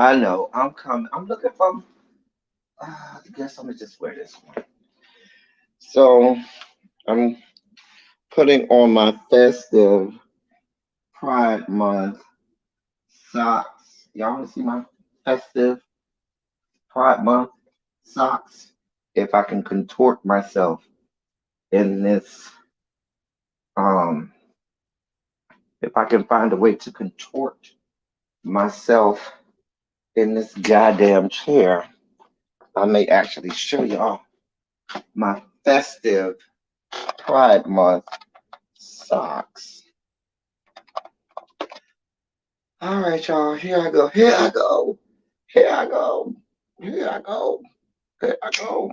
I know. I'm coming. I'm looking for. I guess I'm gonna just wear this one. So I'm putting on my festive Pride Month socks. Y'all want to see my festive Pride Month socks? If I can contort myself in this, um, if I can find a way to contort myself in this goddamn chair, I may actually show y'all my festive Pride Month socks. All right, y'all. Here I go. Here I go. Here I go. Here I go. Here I go.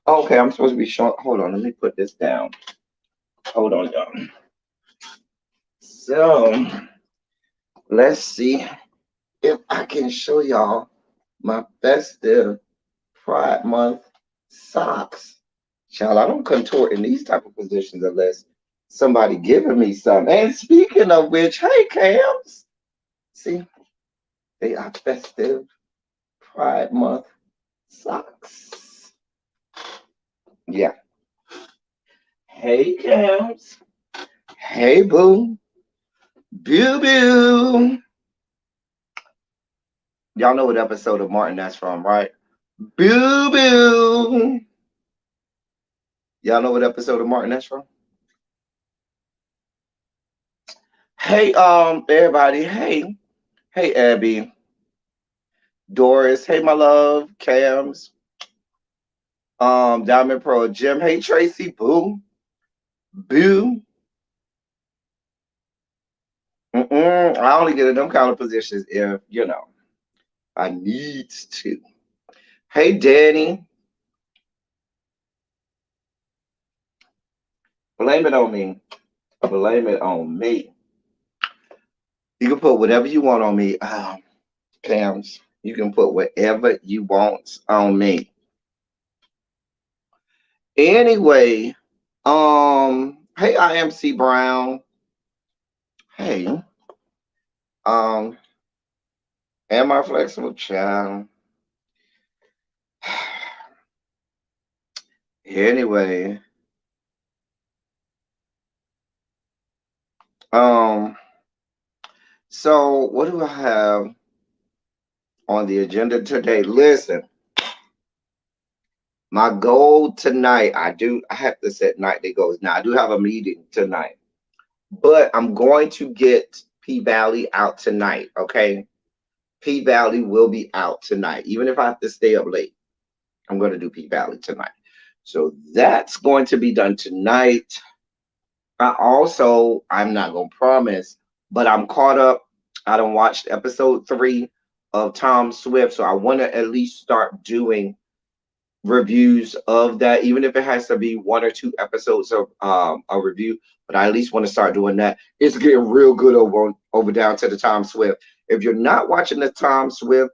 Okay, I'm supposed to be showing. Hold on. Let me put this down. Hold on, y'all. So let's see if I can show y'all my festive Pride Month socks. Child, I don't contort in these type of positions unless somebody giving me some. And speaking of which, hey, Cams. See, they are festive Pride Month socks. Yeah. Hey, Cams. Hey, boo. Boo, boo. Y'all know what episode of Martin that's from, right? Boo, boo. Y'all know what episode of Martin that's from? Hey, everybody. Hey. Hey, Abby. Doris. Hey, my love. Cams. Diamond Pro. Jim. Hey, Tracy. Boo. Boo. I only get in them kind of positions if, I need to. Hey, Danny. Blame it on me. Blame it on me. You can put whatever you want on me, Pams. You can put whatever you want on me. Anyway, hey, IMC Brown. Hey, um, am I flexible, child? Anyway, um, so what do I have on the agenda today? Listen, my goal tonight, I have to set nightly goals. Now, I do have a meeting tonight, but I'm going to get P Valley out tonight, okay? P Valley will be out tonight. Even if I have to stay up late, I'm going to do P Valley tonight. So that's going to be done tonight. I'm not going to promise, but I'm caught up. I don't watch episode 3 of Tom Swift, so I want to at least start doing reviews of that, even if it has to be 1 or 2 episodes of a review. But I at least want to start doing that. It's getting real good over down to the Tom Swift. If you're not watching the Tom Swift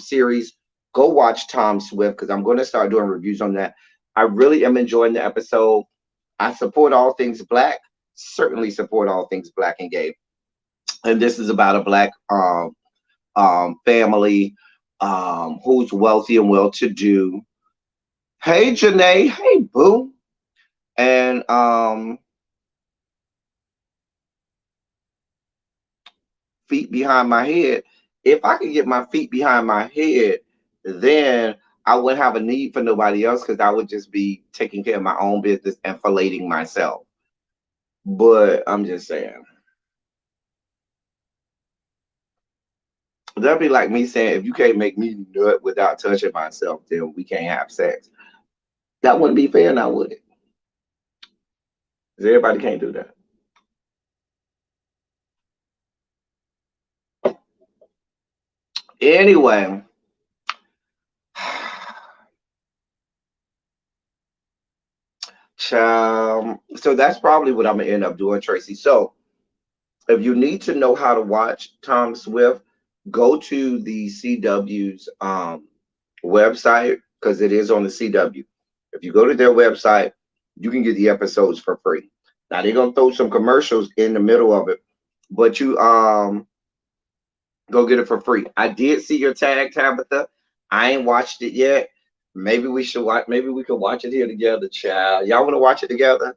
series, go watch Tom Swift because I'm going to start doing reviews on that. I really am enjoying the episode. I support all things black. Certainly support all things black and gay. And this is about a black family who's wealthy and well to do. Hey Janae, hey boo. And feet behind my head. If I could get my feet behind my head, then I wouldn't have a need for nobody else because I would just be taking care of my own business and filleting myself. But I'm just saying. That'd be like me saying, if you can't make me nut without touching myself, then we can't have sex. That wouldn't be fair now, would it? 'Cause everybody can't do that. Anyway, so that's probably what I'm gonna end up doing, Tracy. So if you need to know how to watch Tom Swift, go to the CW's website because it is on the CW. If you go to their website, you can get the episodes for free. Now they're gonna throw some commercials in the middle of it, but you go get it for free. I did see your tag, Tabitha. I ain't watched it yet. Maybe we should watch. Maybe we could watch it here together, child. Y'all want to watch it together?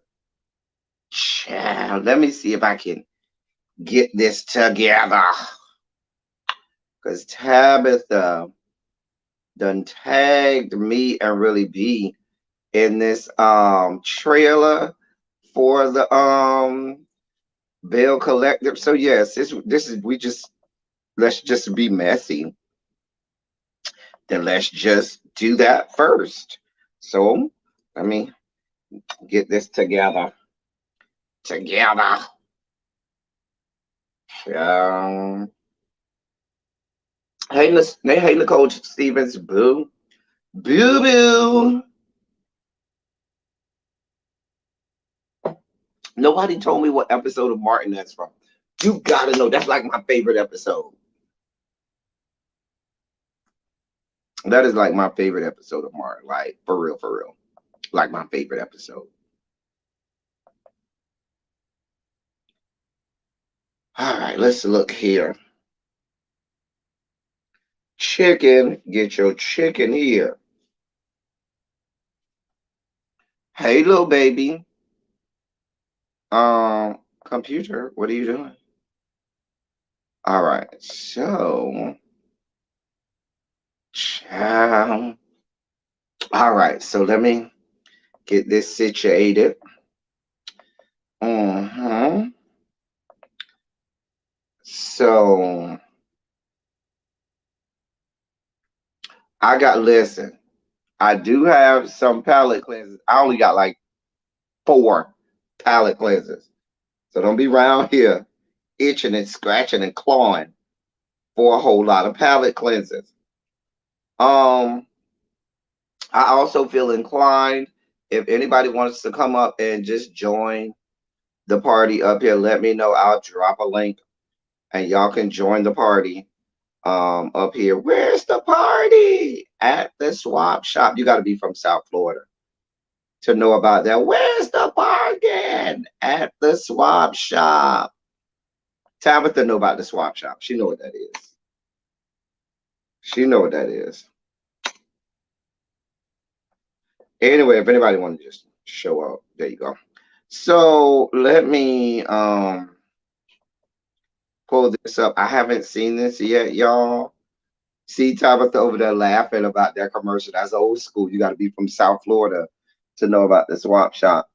Child, let me see if I can get this together. Cause Tabitha done tagged me and really be in this trailer for the Bill Collective. So yes, this is we just let's just be messy. Then let's just do that first. So let me get this together. Together. Um, hey Nicole Stevens, boo. Boo boo. Nobody told me what episode of Martin that's from. You gotta know. That's like my favorite episode. That is like my favorite episode of Martin. Like for real, for real. Like my favorite episode. All right, let's look here. Chicken, get your chicken here. Hey, little baby. Computer, what are you doing? All right, so, child. All right, so let me get this situated. Mm-hmm. So, listen, I do have some palette cleansers. I only got like 4 palette cleansers. So don't be around here itching and scratching and clawing for a whole lot of palette cleansers. Um, I also feel inclined if anybody wants to come up and just join the party up here, let me know. I'll drop a link and y'all can join the party up here. Where's the party? At the swap shop. You got to be from South Florida to know about that. Where's the bargain? At the swap shop. Tabitha know about the swap shop. She know what that is. She know what that is. Anyway, if anybody want to just show up, there you go. So let me pull this up. I haven't seen this yet, y'all. See Tabitha over there laughing about that commercial. That's old school. You got to be from South Florida to know about the swap shop.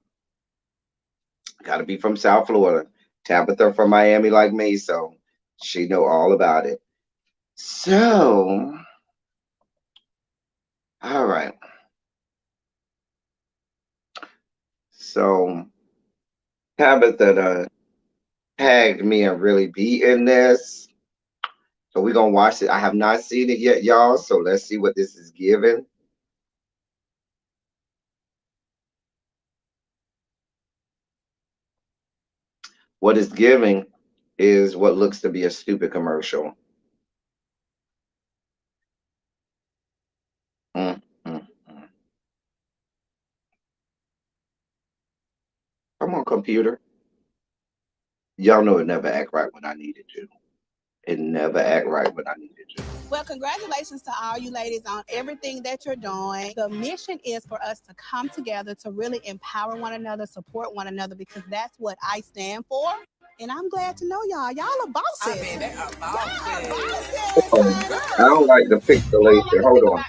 Got to be from South Florida. Tabitha from Miami like me, so she know all about it. So, all right. So Tabitha tagged me and really be in this. So we're gonna watch it. I have not seen it yet, y'all. So let's see what this is giving. What it's giving is what looks to be a stupid commercial. Mm, mm, mm. Come on, computer. Y'all know it never act right when I need it to. It never act right when I need it to. Well, congratulations to all you ladies on everything that you're doing. The mission is for us to come together to really empower one another, support one another, because that's what I stand for. And I'm glad to know y'all. Y'all are bosses. I mean, they are bosses. Y'all are bosses. I don't like the pixelation. Hold on.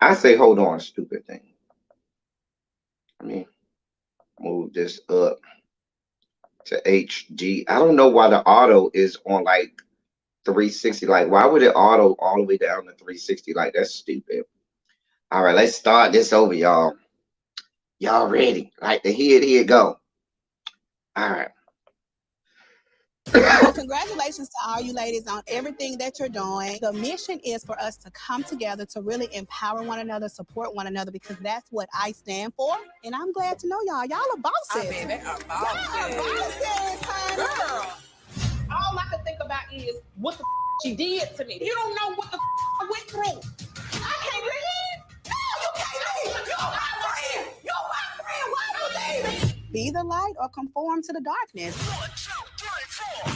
I say hold on, stupid thing. Let me move this up to HD. I don't know why the auto is on like 360. Like, why would it auto all the way down to 360? Like, that's stupid. All right, let's start this over, y'all. Y'all ready? Like the here go. All right. Well, congratulations to all you ladies on everything that you're doing. The mission is for us to come together to really empower one another, support one another, because that's what I stand for. And I'm glad to know y'all. Y'all are bosses. I mean, they are bosses. Y'all are bosses, honey. Girl, all I can think about is what the she did to me. You don't know what the I went through. I can't leave. No, you can't leave. You're my friend. You're my friend. Why you leaving? Be the light or conform to the darkness. 1, 2, 3, 4.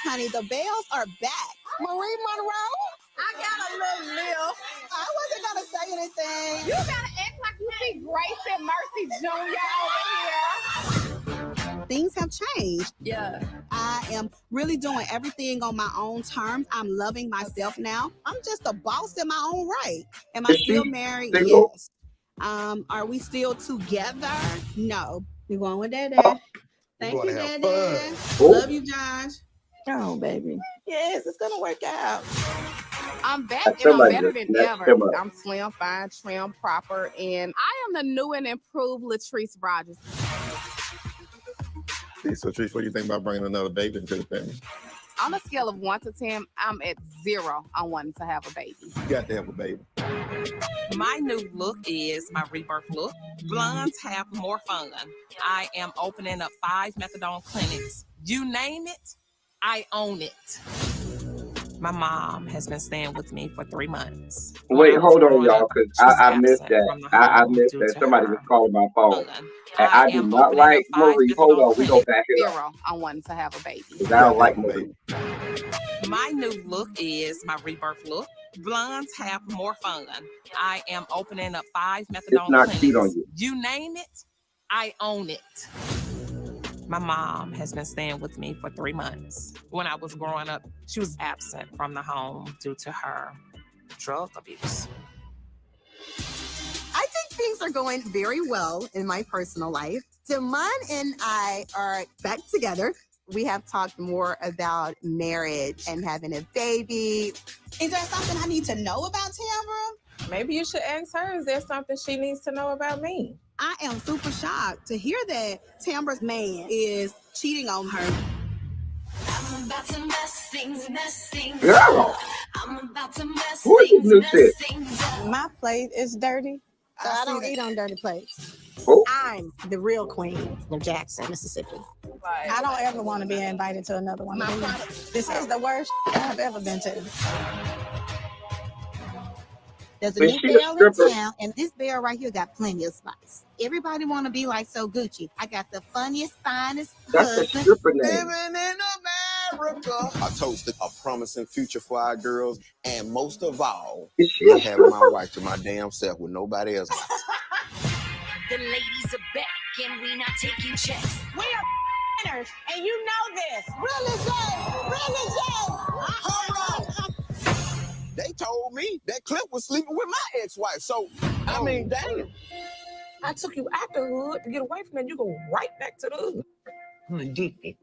Honey, the bells are back. Marie Monroe, I got a little lift. I wasn't going to say anything. You got to act like you see Grace and Mercy Jr. over here. Things have changed. Yeah. I am really doing everything on my own terms. I'm loving myself now. I'm just a boss in my own right. Am I still married? Yes. Are we still together? No. We going with Dad. Thank you, Dad. Love you, Josh. Oh, baby. Yes, it's gonna work out. I'm back and I'm better than ever. I'm slim, fine, trim, proper, and I am the new and improved Latrice Rogers. So, Trish, what do you think about bringing another baby into the family? On a scale of 1 to 10, I'm at 0 on wanting to have a baby. You got to have a baby. My new look is my rebirth look. Blondes have more fun. I am opening up 5 methadone clinics. You name it, I own it. My mom has been staying with me for 3 months. Wait, hold on, y'all, because I missed that. I missed that. Somebody was calling my phone. And I do not like Marie. Hold on, we go back it up. 0 on wanting to have a baby. Because I don't like Marie. My new look is my rebirth look. Blondes have more fun. I am opening up 5 methadone clinics. Cheat on you. You name it, I own it. My mom has been staying with me for 3 months. When I was growing up, she was absent from the home due to her drug abuse. I think things are going very well in my personal life. Damon and I are back together. We have talked more about marriage and having a baby. Is there something I need to know about Tambra? Maybe you should ask her, is there something she needs to know about me? I am super shocked to hear that Tambra's man is cheating on her. I'm about to mess things. Girl. I'm about to mess Who is this new shit? My plate is dirty, so I don't eat on dirty plates. Oh. I'm the real queen of Jackson, Mississippi. I don't ever want to be invited to another one. This is the worst I've ever been to. There's a new bell in town, and this bell right here got plenty of spice. Everybody want to be like So Gucci. I got the funniest, finest husband living in America. I toasted a promising future for our girls, and most of all, not having my wife to my damn self with nobody else. The ladies are back, and we not taking checks. We are winners, and you know this. Really, Jay? Hold on. They told me that Clip was sleeping with my ex-wife, so, I mean, damn. I took you out the hood to get away from it. You go right back to the hood. I'm addicted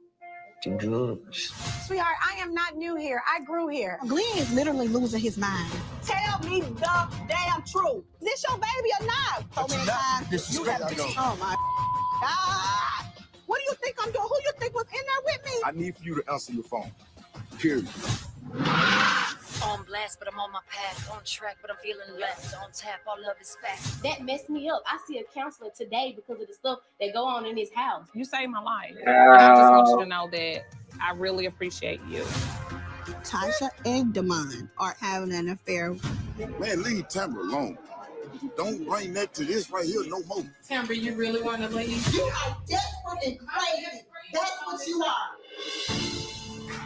to drugs. Sweetheart, I am not new here. I grew here. Glenn is literally losing his mind. Tell me the damn truth. Is this your baby or not? So many times. Oh, my God. What do you think I'm doing? Who you think was in there with me? I need for you to answer your phone. Period. last, but I'm on my path. On track, but I'm feeling left. On tap, all love is fast. That messed me up. I see a counselor today because of the stuff that go on in his house. You saved my life. And I just want you to know that I really appreciate you. Tasha and Damon are having an affair. Man, leave Tamara alone. Don't bring that to this right here no more. Tamara, you really want to leave? You are desperate and crazy. That's what you are.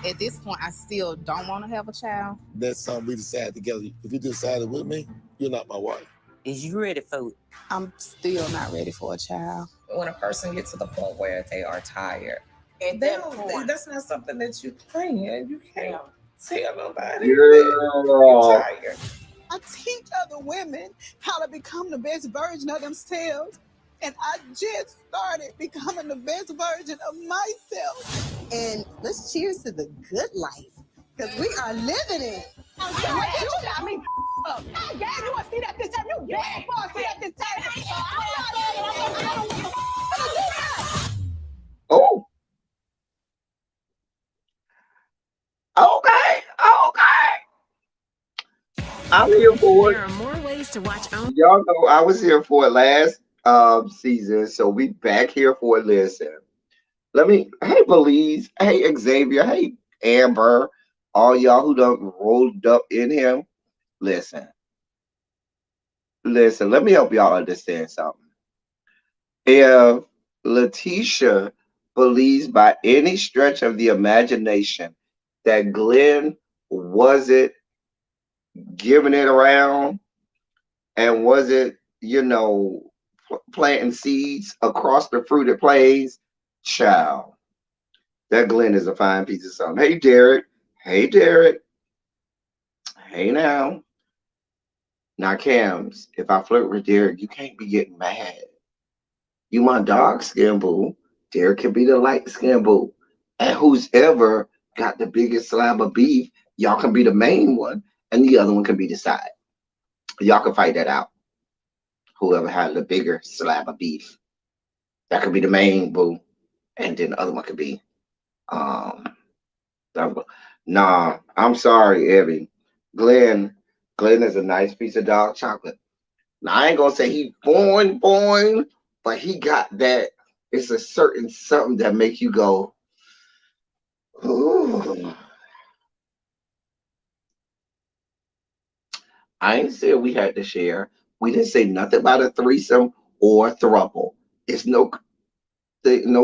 At this point, I still don't want to have a child. That's something we decide together. If you decided with me, you're not my wife. Is you ready for it? I'm still not ready for a child. When a person gets to the point where they are tired, At that point, that's not something that you plan. You can't tell nobody Girl. that you're tired. I teach other women how to become the best version of themselves. And I just started becoming the best version of myself. And let's cheers to the good life, because we are living it. You got me up. I gave you a seat at this table. You begged for a seat at this table. Oh. Okay. I'm here for it. There are more ways to watch on. Y'all know I was here for it last season, so we back here for a listen. Hey Belize, hey Xavier, hey Amber, all y'all who done rolled up in him. Listen, let me help y'all understand something. If Letitia believes by any stretch of the imagination that Glenn wasn't giving it around and wasn't, planting seeds across the fruited plains, child, that Glenn is a fine piece of something. Hey, Derek. Hey, now. Now, Cams, if I flirt with Derek, you can't be getting mad. You my dark skin boo. Derek can be the light skin boo. And who's ever got the biggest slab of beef, y'all can be the main one, and the other one can be the side. Y'all can fight that out. Whoever had the bigger slab of beef, that could be the main boo, and then the other one could be Nah, I'm sorry, Evie. Glenn is a nice piece of dark chocolate. Now I ain't gonna say he boing, but he got that. It's a certain something that make you go, ooh. I ain't said we had to share. We didn't say nothing about a threesome or a throuple. It's no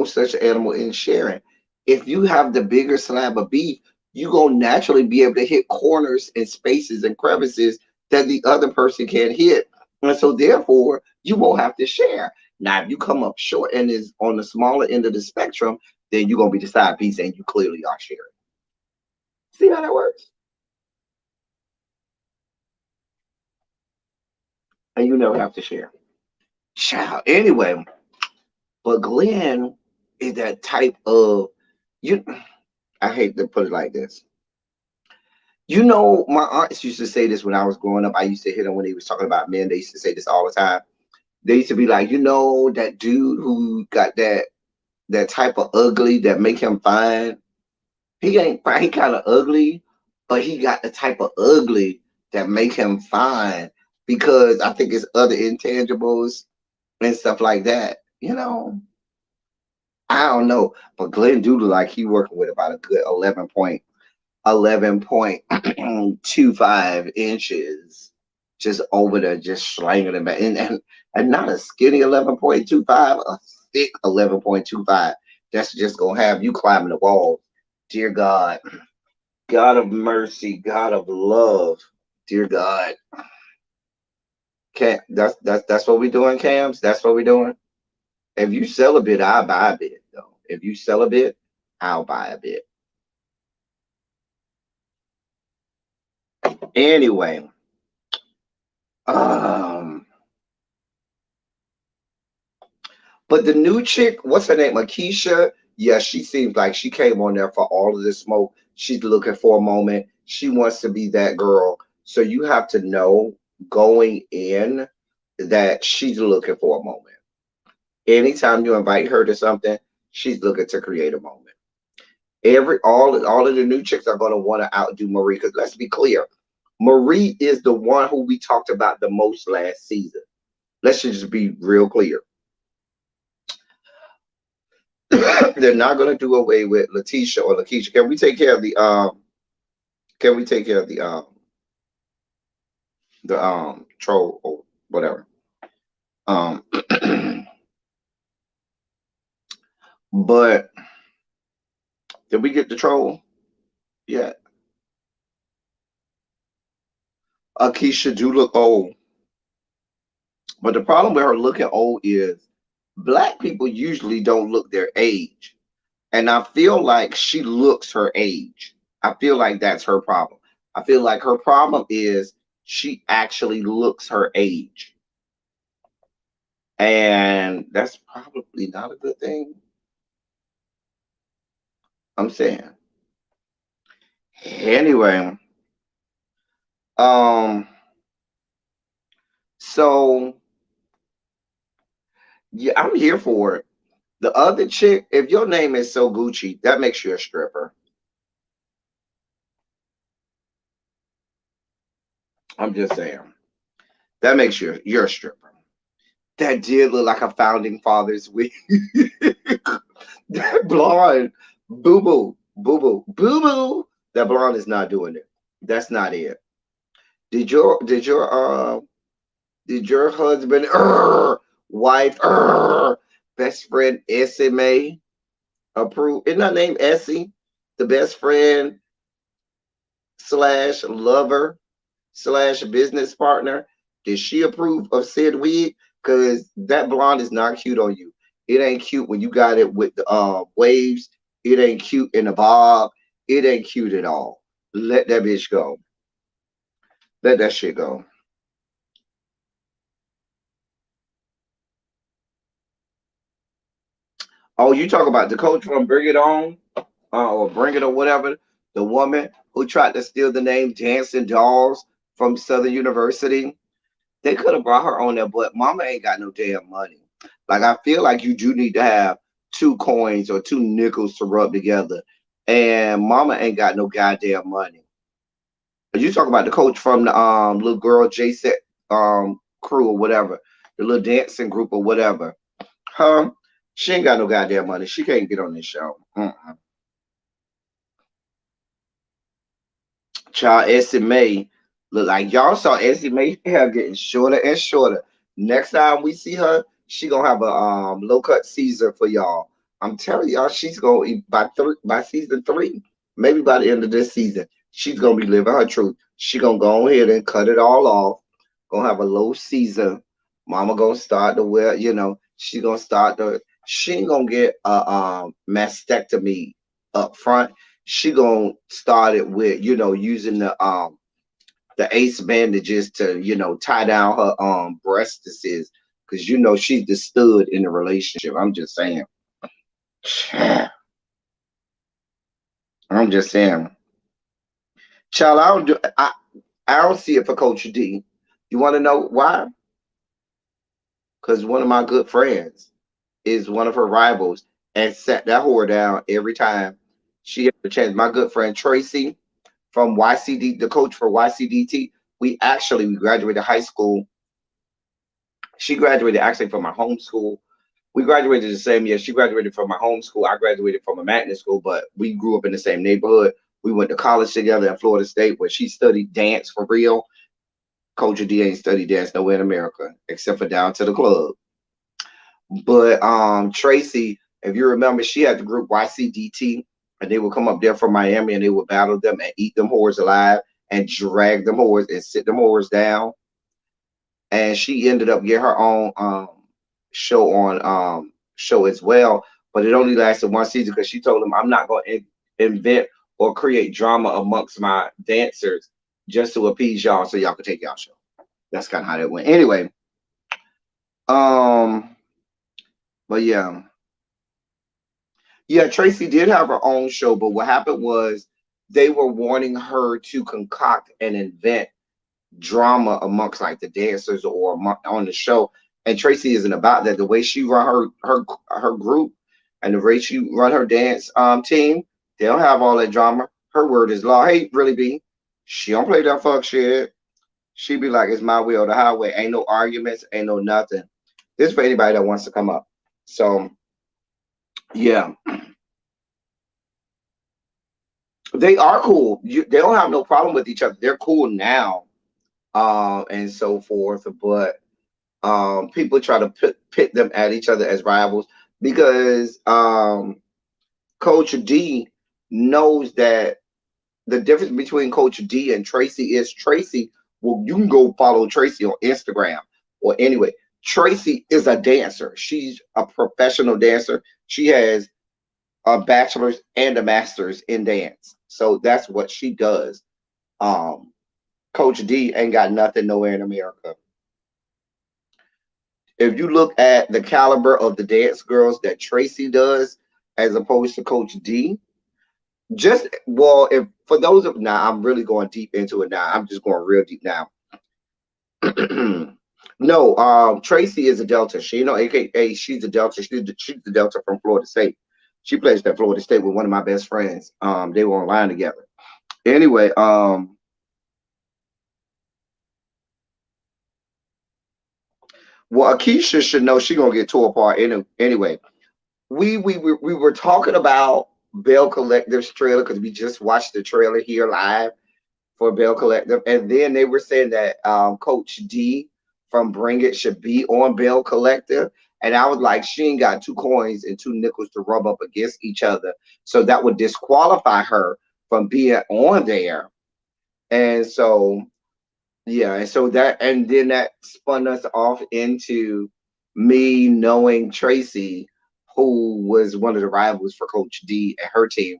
such animal in sharing. If you have the bigger slab of beef, you're going to naturally be able to hit corners and spaces and crevices that the other person can't hit. And so therefore, you won't have to share. Now, if you come up short and is on the smaller end of the spectrum, then you're going to be the side piece and you clearly are sharing. See how that works? And you never have to share. Child. Anyway, but Glenn is that type of, I hate to put it like this. My aunts used to say this when I was growing up. I used to hear them when they was talking about men. They used to say this all the time. They used to be like, that dude who got that type of ugly that make him fine. He ain't fine. He kind of ugly, but he got the type of ugly that make him fine because I think it's other intangibles and stuff like that. I don't know, but Glenn do look like he working with about a good 11.25 inches just over there, just slanging it back, and not a skinny 11.25, a thick 11.25. That's just gonna have you climbing the wall. Dear God, God of mercy, God of love, dear God. That's what we doing, Cams. That's what we doing. If you sell a bit, I'll buy a bit, though. If you sell a bit, I'll buy a bit. Anyway, but the new chick, what's her name? Akeisha. Yeah, she seems like she came on there for all of this smoke. She's looking for a moment. She wants to be that girl. So you have to know going in that she's looking for a moment. Anytime you invite her to something, she's looking to create a moment. All of the new chicks are going to want to outdo Marie, because let's be clear, Marie is the one who we talked about the most last season. Let's just be real clear. They're not going to do away with Letitia or Lakeisha. Can we take care of the can we take care of the troll or whatever? But did we get the troll? Yeah. Akeisha do look old. But the problem with her looking old is black people usually don't look their age. And I feel like she looks her age. I feel like that's her problem. I feel like her problem is she actually looks her age. And that's probably not a good thing. I'm saying. Anyway, so yeah, I'm here for it. The other chick, if your name is so Gucci, that makes you a stripper. I'm just saying. That makes you're a stripper. That did look like a founding father's wig. That blonde, boo boo, boo boo, boo boo. That blonde is not doing it. That's not it. Did your husband, wife, best friend Essie May approve? Isn't her name Essie? The best friend slash lover slash business partner. Did she approve of said wig? Because that blonde is not cute on you. It ain't cute when you got it with the waves. It ain't cute in the bob. It ain't cute at all. Let that bitch go. Let that shit go. Oh, you talk about the coach from Bring It On, or Bring It or whatever, the woman who tried to steal the name Dancing Dolls from Southern University. They could have brought her on there, but Mama ain't got no damn money. Like I feel like you do need to have two coins or two nickels to rub together, and Mama ain't got no goddamn money. You talk about the coach from the little girl J set crew or whatever, the little dancing group or whatever. Huh? She ain't got no goddamn money. She can't get on this show. Child Essie May look like y'all saw Essie May hair getting shorter and shorter. Next time we see her, she gonna have a low cut Caesar for y'all. I'm telling y'all, she's gonna by season 3, maybe by the end of this season, she's gonna be living her truth. She gonna go ahead and cut it all off. Gonna have a low Caesar. Mama gonna start to wear, she gonna start to. She ain't gonna get a mastectomy up front. She gonna start it with using the ace bandages to tie down her breastises, because she's the stud in the relationship. I'm just saying. I'm just saying. Child, I don't see it for Coach D. You want to know why? Because one of my good friends is one of her rivals and sat that whore down every time she had a chance. My good friend Tracy from YCD, the coach for YCDT, we graduated high school. She graduated actually from my home school. We graduated the same year. She graduated from my home school. I graduated from a magnet school, but we grew up in the same neighborhood. We went to college together in Florida State, where she studied dance for real. Coach D ain't studied dance nowhere in America except for down to the club. But Tracy, if you remember, she had the group YCDT, and they would come up there from Miami and they would battle them and eat them whores alive and drag them whores and sit them whores down. And she ended up getting her own show as well, but it only lasted one season because she told them, I'm not going to invent or create drama amongst my dancers just to appease y'all so y'all could take y'all show. That's kind of how that went. Anyway, but yeah, Tracy did have her own show, but what happened was they were wanting her to concoct and invent drama amongst like the dancers or on the show, and Tracy isn't about that. The way she run her group and the way she run her dance team, they don't have all that drama. Her word is law. Hey, really, B, She don't play that fuck shit. She be like, it's my way or the highway. Ain't no arguments, ain't no nothing. This is for anybody that wants to come up. So yeah, they are cool. They don't have no problem with each other. They're cool now, and so forth. But people try to pit them at each other as rivals because Coach D knows that the difference between Coach D and Tracy is Tracy. Well, you can go follow Tracy on Instagram or anyway. Tracy is a dancer. She's a professional dancer. She has a bachelor's and a master's in dance. So that's what she does. Um, Coach D ain't got nothing nowhere in America. If you look at the caliber of the dance girls that Tracy does, as opposed to Coach D, just well, if for those of now, I'm really going deep into it now. I'm just going real deep now. No, Tracy is a Delta. She, AKA, she's a Delta. She's the Delta from Florida State. She plays at Florida State with one of my best friends. They were online together. Anyway, well, Akeisha should know she gonna get tore apart anyway. We were talking about Bell Collective's trailer because we just watched the trailer here live for Bell Collective, and then they were saying that Coach D from Bring It should be on Bell Collective, and I was like, she ain't got two coins and two nickels to rub up against each other, so that would disqualify her from being on there, and so yeah, and so that and then that spun us off into me knowing Tracy, who was one of the rivals for Coach D and her team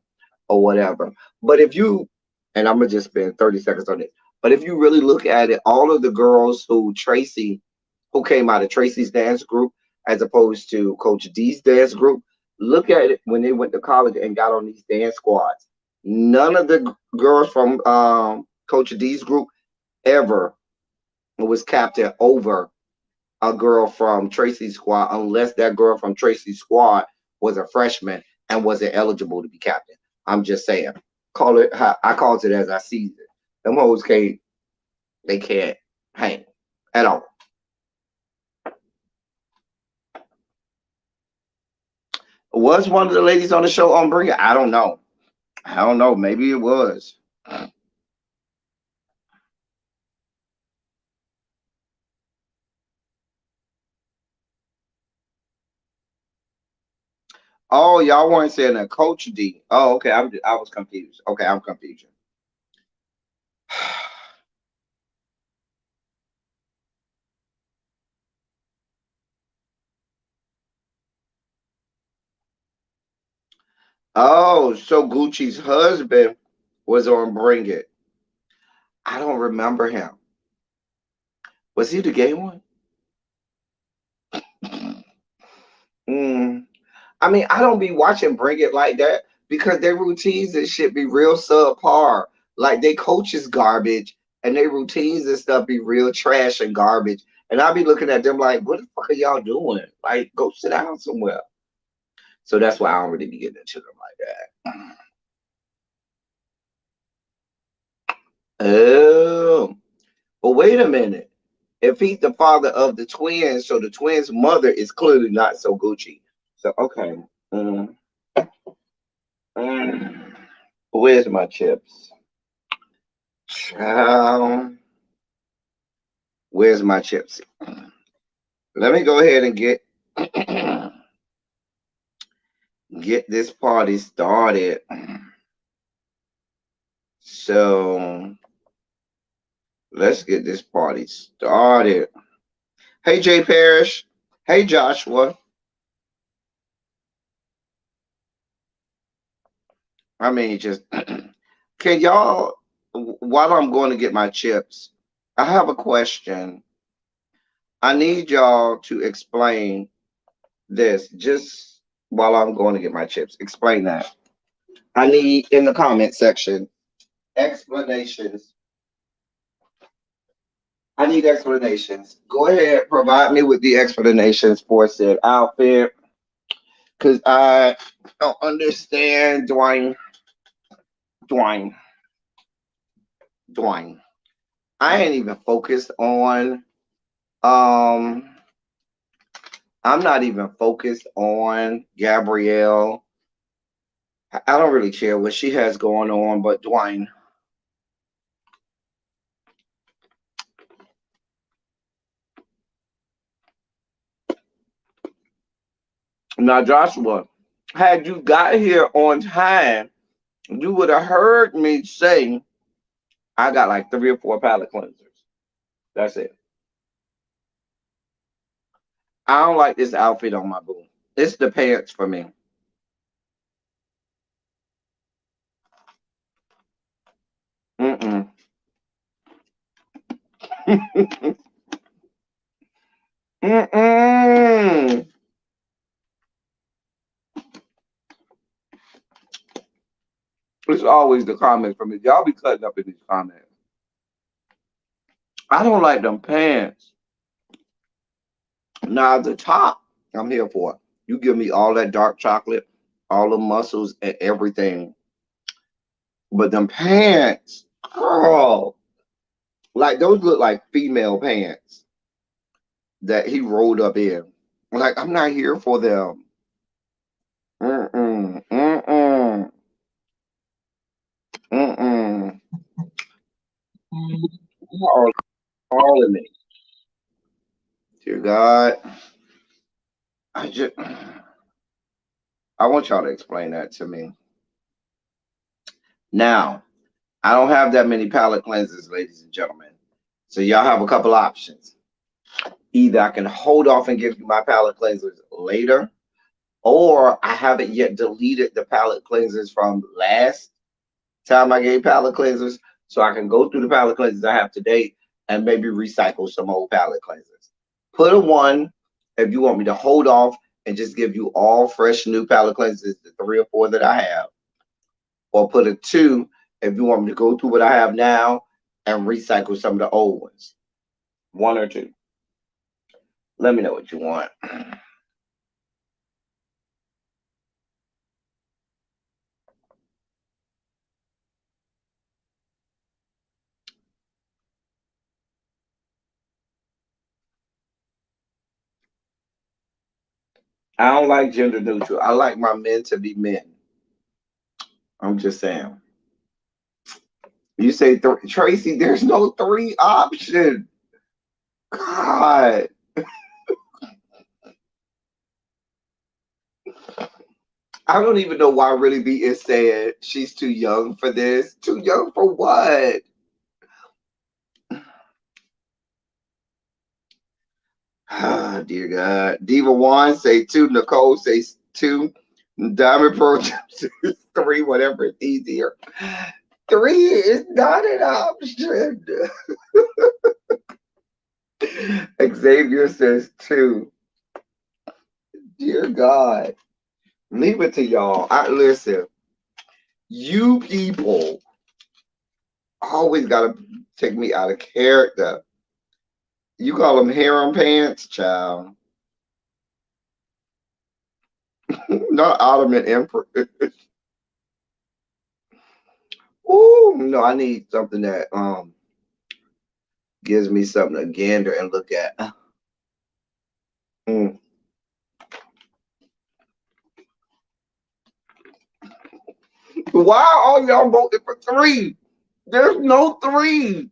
or whatever. But if you and I'm gonna just spend 30 seconds on it. But if you really look at it, all of the girls who came out of Tracy's dance group as opposed to Coach D's dance group, look at it when they went to college and got on these dance squads. None of the girls from Coach D's group ever was captain over a girl from Tracy's squad unless that girl from Tracy's squad was a freshman and wasn't eligible to be captain. I'm just saying. Call it how I calls it as I sees it. Them hoes can't hang at all. Was one of the ladies on the show on Bring It? I don't know. I don't know. Maybe it was. Oh, y'all weren't saying a Coach D. Oh, okay. I was confused. Okay, I'm confused. Oh, so Gucci's husband was on Bring It. I don't remember him. Was he the gay one? Mm. I mean, I don't be watching Bring It like that because their routines and shit be real subpar. Like they coaches garbage and their routines and stuff be real trash and garbage. And I be looking at them like, what the fuck are y'all doing? Like, go sit down somewhere. So that's why I don't really be getting into them like that. Oh, but wait a minute. If he's the father of the twins, so the twins' mother is clearly not so Gucci. So okay. Mm, mm. Where's my chips? Child, where's my chips? Let me go ahead and get this party started. So let's get this party started. Hey Jay Parrish. Hey Joshua. I mean, just can y'all, while I'm going to get my chips, I have a question. I need y'all to explain this just while I'm going to get my chips. Explain that. I need in the comment section explanations. I need explanations. Go ahead, provide me with the explanations for said outfit, because I don't understand Dwayne. Dwayne. Dwayne. I ain't even focused on um I'm not even focused on Gabrielle. I don't really care what she has going on, but Dwayne. Now, Joshua, had you got here on time, you would have heard me say I got like 3 or 4 palate cleansers. That's it. I don't like this outfit on my boo. It's the pants for me. Mm-mm. Mm-mm. It's always the comments from me. Y'all be cutting up in these comments. I don't like them pants. Now the top, I'm here for it. You give me all that dark chocolate, all the muscles and everything. But them pants, girl, like those look like female pants that he rolled up in. Like I'm not here for them. Mm-mm. Mm-mm. Mm-mm. All of me. Dear God, I just I want y'all to explain that to me. Now, I don't have that many palette cleansers, ladies and gentlemen. So y'all have a couple options. Either I can hold off and give you my palette cleansers later, or I haven't yet deleted the palette cleansers from last time I gave palette cleansers, so I can go through the palette cleansers I have today and maybe recycle some old palette cleansers. Put a 1 if you want me to hold off and just give you all fresh new palette cleansers, the 3 or 4 that I have, or put a 2 if you want me to go through what I have now and recycle some of the old ones. 1 or 2. Let me know what you want. I don't like gender neutral. I like my men to be men. I'm just saying. You say Tracy, there's no 3 option. God. I don't even know why Really B is saying she's too young for this. Too young for what? Ah, dear God. Diva One say 2. Nicole says 2. Diamond Pro says 3. Whatever is easier. 3 is not an option. Xavier says 2. Dear God. Leave it to y'all. Listen. You people always gotta take me out of character. You call them harem pants, child. Not Ottoman Emperor. Ooh, no, I need something that gives me something to gander and look at. Mm. Why are y'all voting for 3? There's no 3.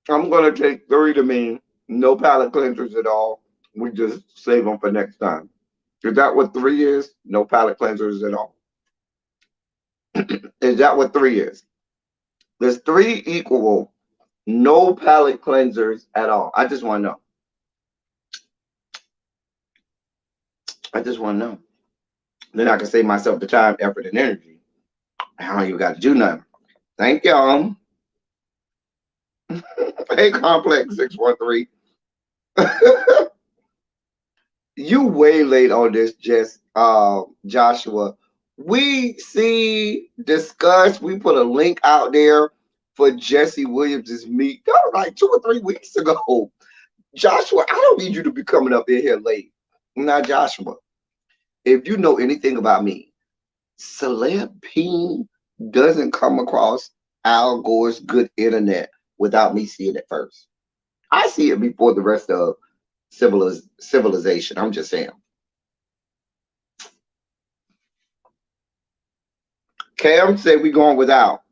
I'm gonna take 3 to mean no palate cleansers at all. We just save them for next time. Is that what 3 is? No palate cleansers at all. Is that what 3 is? Does 3 equal no palate cleansers at all? I just want to know. I just want to know. Then I can save myself the time, effort, and energy. I don't even got to do nothing. Thank y'all. Hey, Complex 613. You way late on this, Joshua. We discussed, we put a link out there for Jesse Williams' meet. That was like 2 or 3 weeks ago. Joshua, I don't need you to be coming up in here late. Now, Joshua, if you know anything about me, celeb peen doesn't come across Al Gore's good internet without me seeing it first. I see it before the rest of civilization. I'm just saying. Cam say we going without.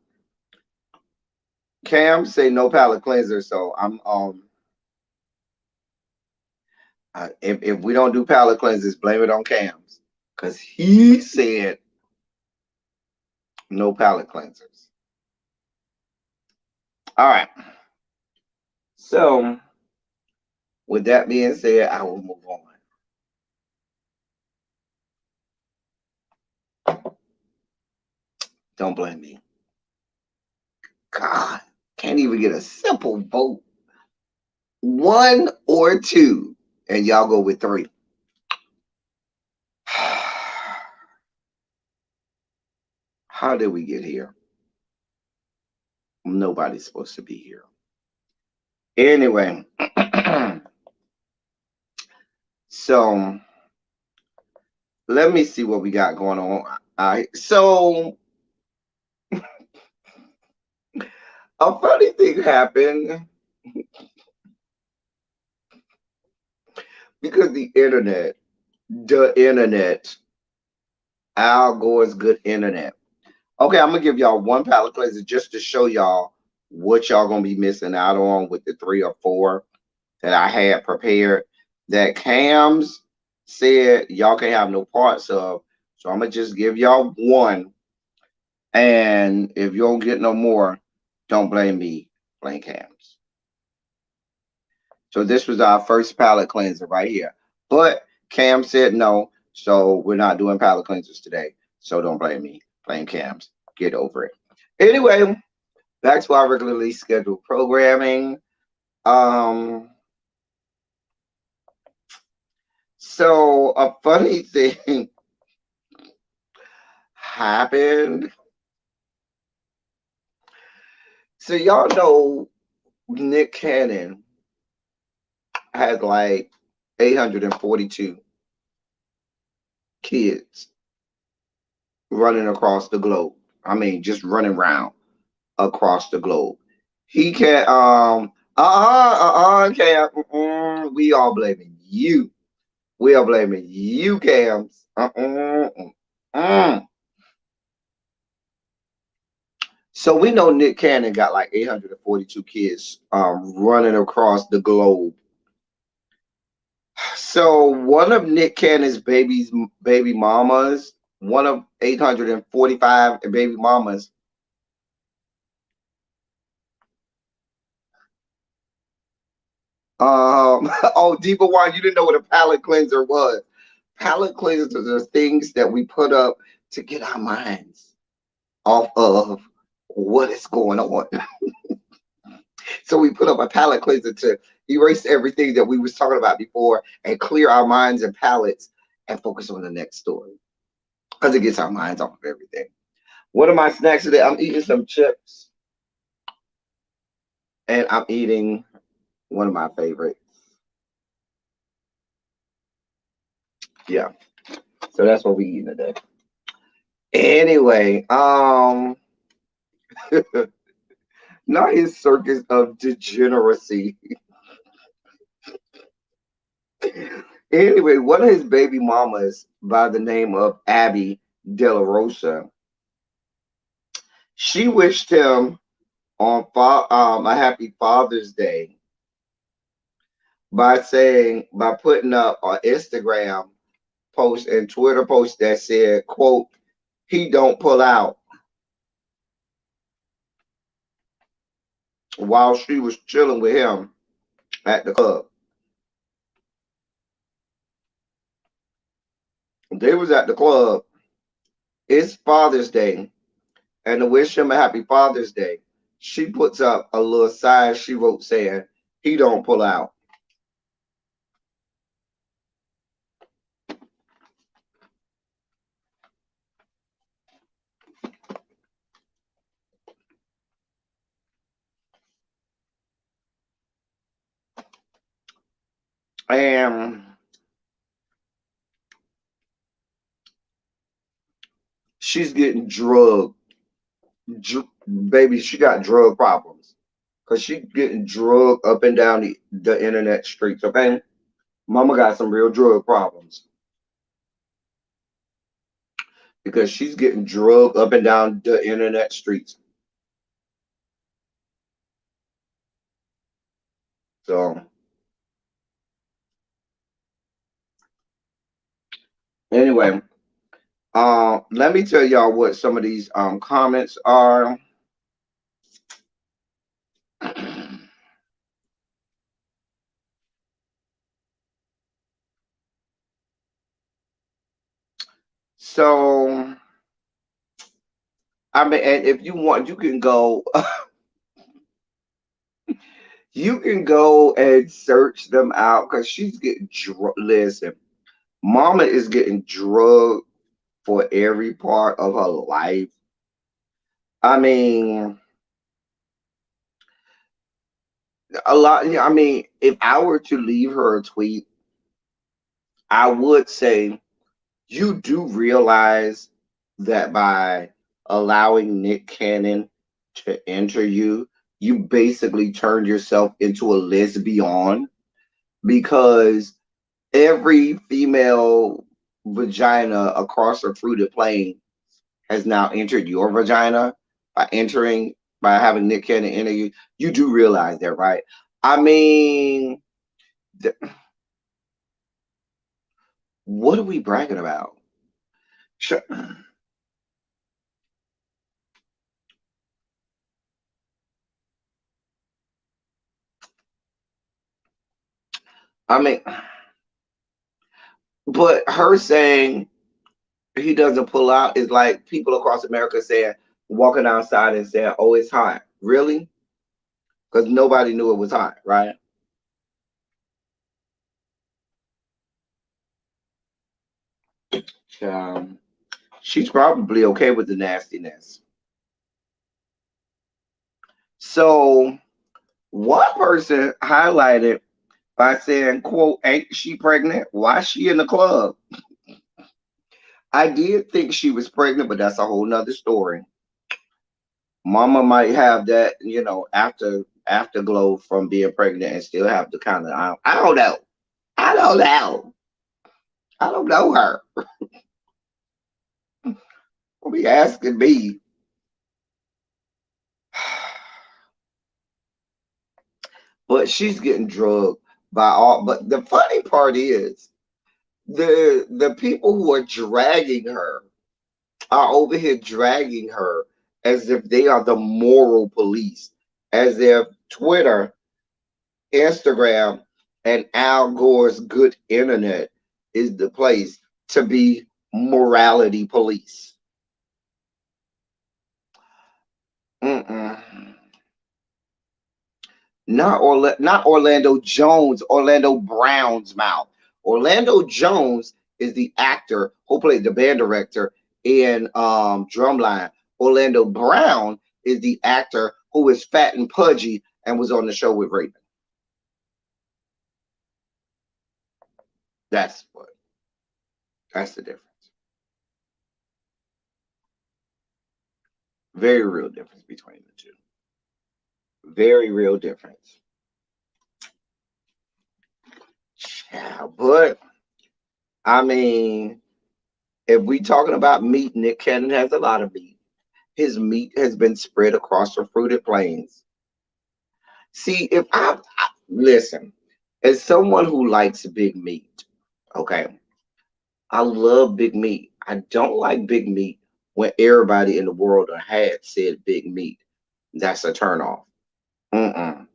Cam say no palate cleanser, so I'm if we don't do palate cleansers, blame it on Cam's because he said no palate cleansers. All right. So with that being said, I will move on. Don't blame me. God, can't even get a simple vote. One or two, and y'all go with three. How did we get here? Nobody's supposed to be here. Anyway, so let me see what we got going on. All right, so a funny thing happened because the internet, Al Gore's good internet. Okay, I'm gonna give y'all one palate cleanser just to show y'all what y'all gonna be missing out on with the 3 or 4 that I had prepared. That Cams said y'all can have no parts of. So I'm gonna just give y'all one. And if you don't get no more, don't blame me, blame Cams. So this was our first palate cleanser right here. But Cam said no, so we're not doing palate cleansers today. So don't blame me, blame Cams. Get over it. Anyway, back to our regularly scheduled programming. So a funny thing happened. So y'all know Nick Cannon has like 842 kids running across the globe. I mean, just running around across the globe. He can't Cam. We all blaming you. We are blaming you, Cams. So we know Nick Cannon got like 842 kids running across the globe. So one of Nick Cannon's baby mamas, one of 845 baby mamas, oh, Diva One, you didn't know what a palate cleanser was. Palate cleansers are things that we put up to get our minds off of what is going on. So we put up a palate cleanser to erase everything that we was talking about before and clear our minds and palates and focus on the next story. Because it gets our minds off of everything. What are my snacks today? I'm eating some chips. And I'm eating one of my favorites. Yeah. So that's what we eating today. Anyway, not his circus of degeneracy. Anyway, one of his baby mamas by the name of Abby De La Rosa, she wished him on a happy Father's Day by putting up an Instagram post and Twitter post that said, quote, he don't pull out, while she was chilling with him at the club. They was at the club. It's Father's Day. And to wish him a happy Father's Day, she puts up a little sign she wrote saying, he don't pull out. And she's getting drugged Baby, she got drug problems. Cause she getting drugged up and down the internet streets, okay? Mama got some real drug problems because she's getting drugged up and down the internet streets. So anyway, let me tell y'all what some of these comments are. So I mean, and if you want, you can go. You can go and search them out because she's getting listen. Mama is getting drugged for every part of her life. I mean, a lot. I mean, if I were to leave her a tweet, I would say you do realize that by allowing Nick Cannon to enter you, you basically turned yourself into a lesbian because every female vagina across the fruited plain has now entered your vagina by having Nick Cannon enter you. You do realize that, right? I mean, th- what are we bragging about? Sure. I mean, but her saying he doesn't pull out is like people across America saying, walking outside and saying, "Oh, it's hot." Really? Because nobody knew it was hot, right? Um, she's probably okay with the nastiness. So one person highlighted by saying, "quote Ain't she pregnant? Why is she in the club?" I did think she was pregnant, but that's a whole nother story. Mama might have that, afterglow from being pregnant and still have the kind of I don't know. I don't know. I don't know her. Don't be asking me. But she's getting drugged by all. But the funny part is the people who are dragging her are over here dragging her as if they are the moral police, as if Twitter, Instagram, and Al Gore's good internet is the place to be morality police. Mm-mm. Not Orlando Jones, Orlando Brown's mouth. Orlando Jones is the actor who played the band director in Drumline. Orlando Brown is the actor who is fat and pudgy and was on the show with Raven. That's what. That's the difference. Very real difference between the two. Very real difference. Yeah, but I mean, if we talking about meat, Nick Cannon has a lot of meat. His meat has been spread across the fruited plains. See, if I listen, as someone who likes big meat, okay, I love big meat. I don't like big meat when everybody in the world had said big meat. That's a turnoff. Mm-mm.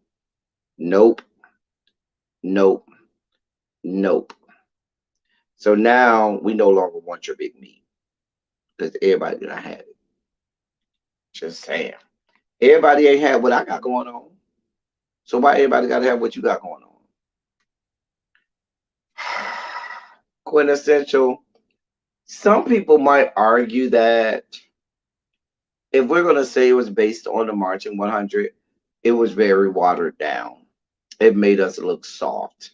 Nope. Nope. Nope. So now we no longer want your big meat because everybody done had it. Just saying. Everybody ain't had what I got going on. So why everybody got to have what you got going on? Quintessential. Some people might argue that if we're going to say it was based on the Marching 100, it was very watered down. It made us look soft.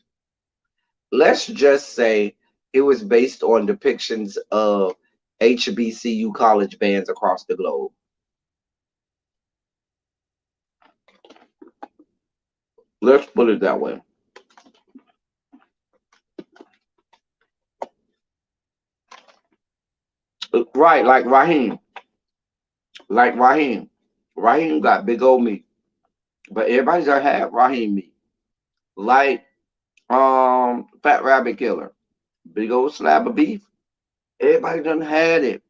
Let's just say it was based on depictions of HBCU college bands across the globe. Let's put it that way. Right, like Raheem. Like Raheem. Raheem got big old meat. But everybody's gonna have Raheem meat. Like Fat Rabbit Killer. Big old slab of beef. Everybody done had it.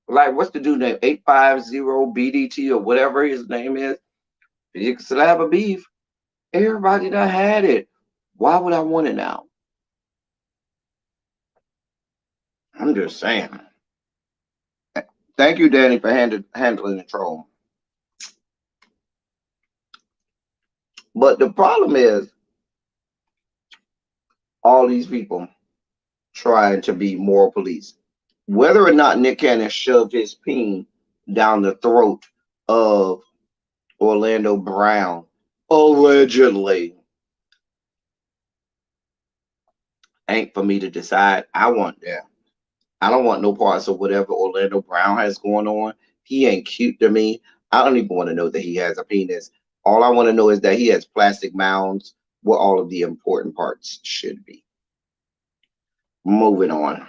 Like what's the dude name? 850 BDT or whatever his name is. Big slab of beef. Everybody done had it. Why would I want it now? I'm just saying. Thank you, Danny, for handling the troll. But the problem is all these people trying to be moral police. Whether or not Nick Cannon shoved his peen down the throat of Orlando Brown, allegedly, ain't for me to decide. I want that. I don't want no parts of whatever Orlando Brown has going on. He ain't cute to me. I don't even want to know that he has a penis. All I want to know is that he has plastic mounds where all of the important parts should be. Moving on.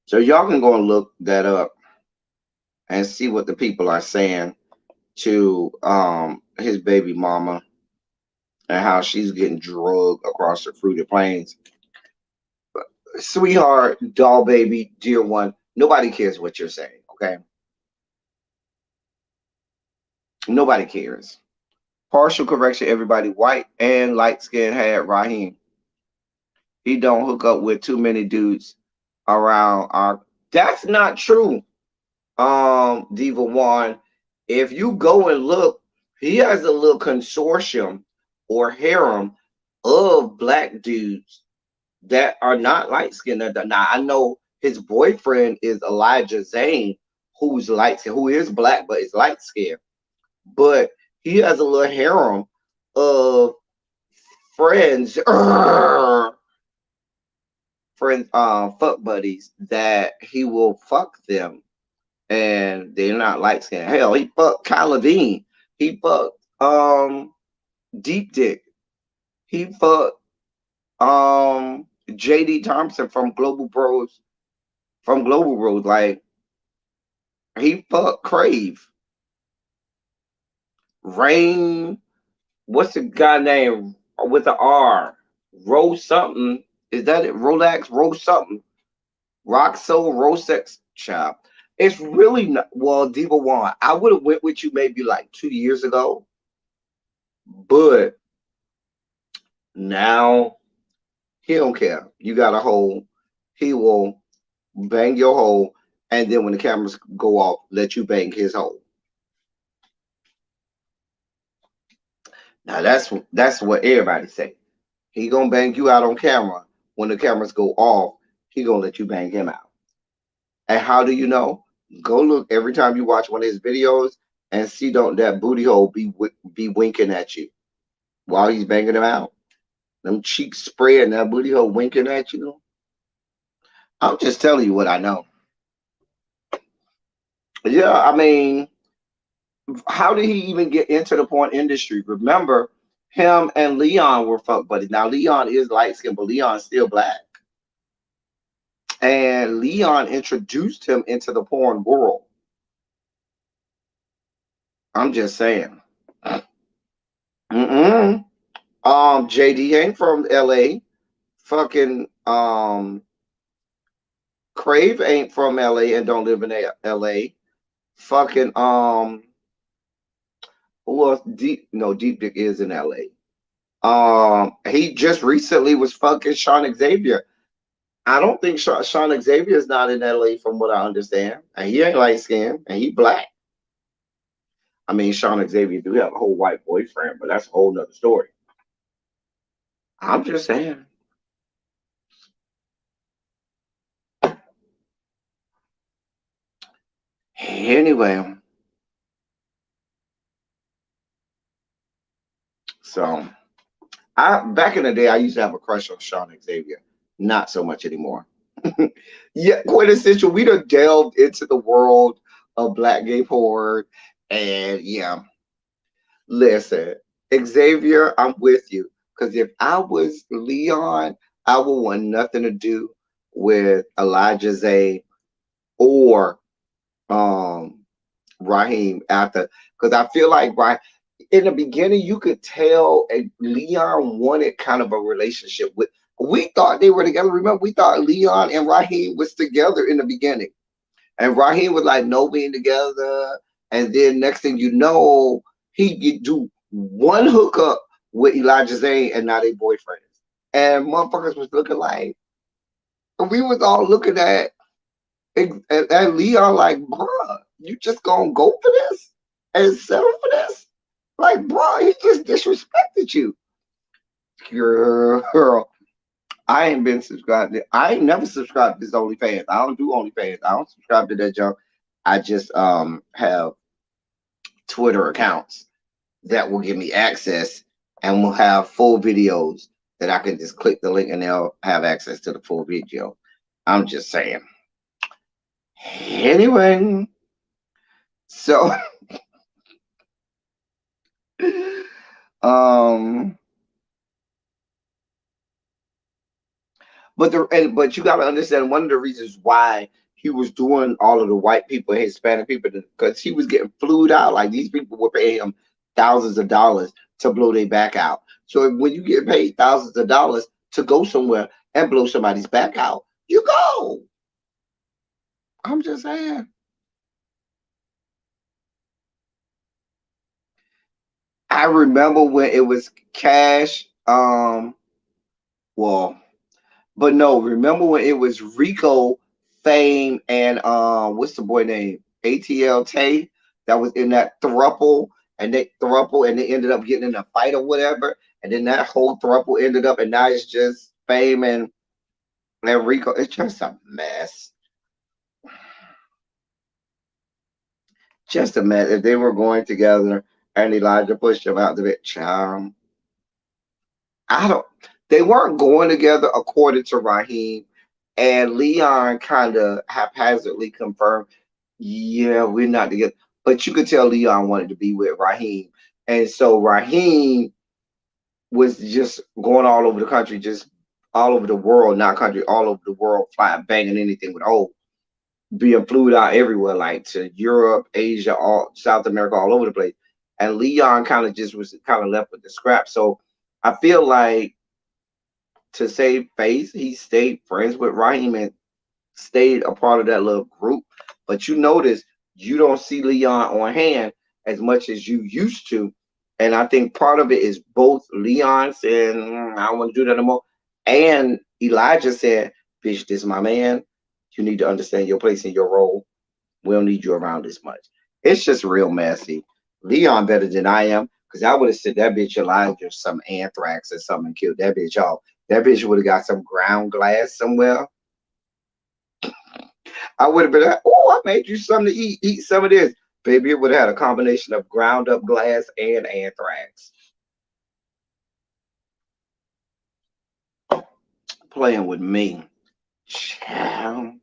So y'all can go and look that up and see what the people are saying to his baby mama and how she's getting drugged across the fruited plains. Sweetheart, doll baby, dear one, nobody cares what you're saying, okay? Nobody cares. Partial correction, everybody. White and light skin had Raheem. He don't hook up with too many dudes around our. That's not true. Diva One. If you go and look, he has a little consortium or harem of black dudes that are not light skinned. Now I know his boyfriend is Elijah Zane, who's light skinned, who is black but is light skinned. But he has a little harem of friends, fuck buddies that he will fuck them, and they're not light skinned. Hell, he fucked Kyle Levine. He fucked Deep Dick. He fucked JD Thompson from Global Bros. Like he fucked Crave. Rain, what's the guy name with the R? Rose something. Is that it? Rolex, Rose something. Roxo, Rosex shop. It's really not, well, Diva One. I would have went with you maybe like 2 years ago. But now he don't care. You got a hole. He will bang your hole, and then when the cameras go off, let you bang his hole. Now that's what everybody say. He gonna bang you out on camera. When the cameras go off, he gonna let you bang him out. And how do you know? Go look every time you watch one of his videos and see don't that booty hole be winking at you while he's banging him out. Them cheeks spreading, that booty hole winking at you. I'm just telling you what I know. Yeah, I mean, how did he even get into the porn industry? Remember, him and Leon were fuck buddies. Now Leon is light skinned, but Leon's still black. And Leon introduced him into the porn world. I'm just saying. JD ain't from LA. Fucking Crave ain't from LA and don't live in LA. Fucking who else? Deep Dick is in LA. He just recently was fucking Sean Xavier. I don't think Sean Xavier is not in LA from what I understand. And he ain't light skinned and he black. I mean, Sean Xavier do have a whole white boyfriend, but that's a whole nother story. I'm just saying. Anyway, so back in the day I used to have a crush on Sean Xavier. Not so much anymore. Yeah, quintessential. We done delved into the world of Black Gay Porn. And yeah, listen, Xavier, I'm with you. Because if I was Leon, I would want nothing to do with Elijah Zay or um Raheem after, because I feel like right in the beginning you could tell Leon wanted kind of a relationship with. We thought they were together. Remember, we thought Leon and Raheem was together in the beginning, and Raheem was like, "No, being together." And then next thing you know, he get do one hookup with Elijah Zane, and now they boyfriends. And motherfuckers was looking like we was all looking at Leon like, bruh, you just gonna go for this and settle for this? Like, bruh, he just disrespected you. Girl, I ain't been subscribed. I ain't never subscribed to this OnlyFans. I don't do OnlyFans. I don't subscribe to that junk. I just have Twitter accounts that will give me access and will have full videos that I can just click the link and they'll have access to the full video. I'm just saying. Anyway, so um but you got to understand one of the reasons why he was doing all of the white people and Hispanic people, because he was getting flued out. Like these people were paying him thousands of dollars to blow their back out. So when you get paid thousands of dollars to go somewhere and blow somebody's back out, you go. I'm just saying. I remember when it was Cash. Well, but no, remember when it was Rico, Fame, and what's the boy name? ATL Tay that was in that thruple and they ended up getting in a fight or whatever. And then that whole thruple ended up and now it's just Fame and Rico. It's just a mess. Just a mess. If they were going together and Elijah pushed him out the bit, child. I don't. They weren't going together according to Raheem, and Leon kind of haphazardly confirmed, "Yeah, we're not together." But you could tell Leon wanted to be with Raheem, and so Raheem was just going all over the country, just all over the world, not country, all over the world, flying, banging anything with old, being flued out everywhere, like to Europe, Asia, all South America, all over the place. And Leon kind of just was kind of left with the scrap. So I feel like to save face, he stayed friends with Raheem and stayed a part of that little group. But you notice you don't see Leon on hand as much as you used to. And I think part of it is both Leon saying, I don't want to do that no more. And Elijah said, bitch, this is my man. You need to understand your place and your role. We don't need you around this much. It's just real messy. Leon better than I am, because I would have said that bitch Elijah some anthrax or something and killed that bitch off. That bitch would have got some ground glass somewhere. I would have been like, oh, I made you something to eat. Eat some of this. Baby, it would have had a combination of ground up glass and anthrax. Playing with me. Child.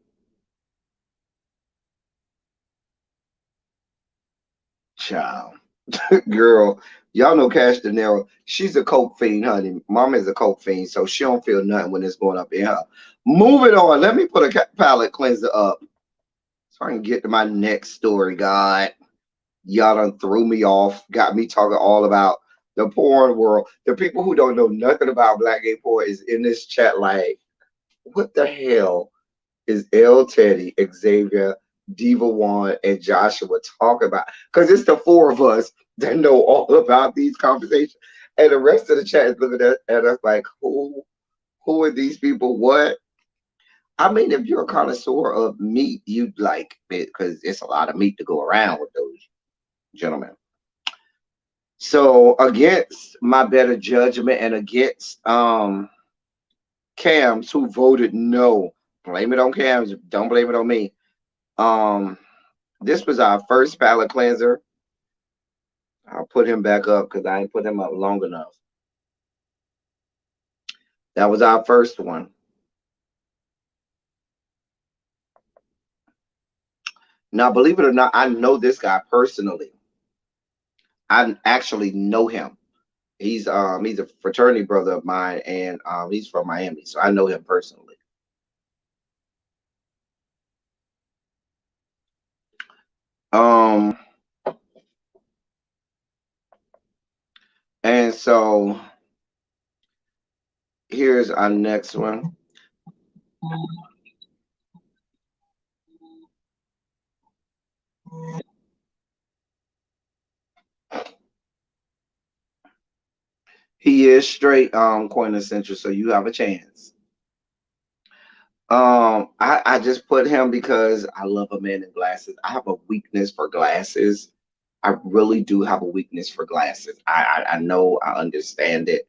Child. Girl, y'all know Cash De Niro. She's a coke fiend, honey. Mama is a coke fiend, so she don't feel nothing when it's going up in her. Moving on. Let me put a palate cleanser up so I can get to my next story, God. Y'all done threw me off, got me talking all about the porn world. The people who don't know nothing about black gay porn is in this chat like, what the hell is L Teddy, Xavier, Diva One, and Joshua talking about? Because it's the four of us that know all about these conversations. And the rest of the chat is looking at us like, who are these people? What? I mean, if you're a connoisseur of meat, you'd like it because it's a lot of meat to go around with those gentlemen. So against my better judgment and against Cams who voted no, blame it on Cams, don't blame it on me. Um this was our first palate cleanser. I'll put him back up because I ain't put him up long enough. That was our first one. Now, believe it or not, I know this guy personally. I actually know him. He's a fraternity brother of mine, and he's from Miami, so I know him personally. Um, and so here's our next one. He is straight quintessential, so you have a chance. I just put him because I love a man in glasses. I have a weakness for glasses. I really do have a weakness for glasses. I know, I understand it.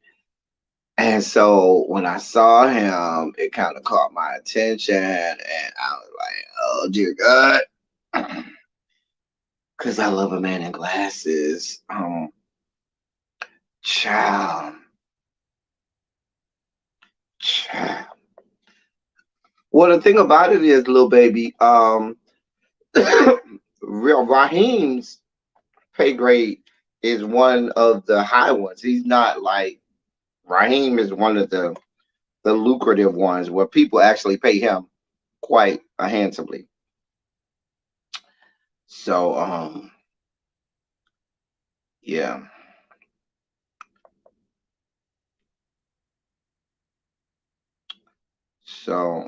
And so when I saw him, it kind of caught my attention, and I was like, "Oh dear God," because I love a man in glasses. Child, child. Well, the thing about it is, little baby, real Raheem's pay grade is one of the high ones. He's not like Raheem is one of the lucrative ones where people actually pay him quite handsomely. So yeah. So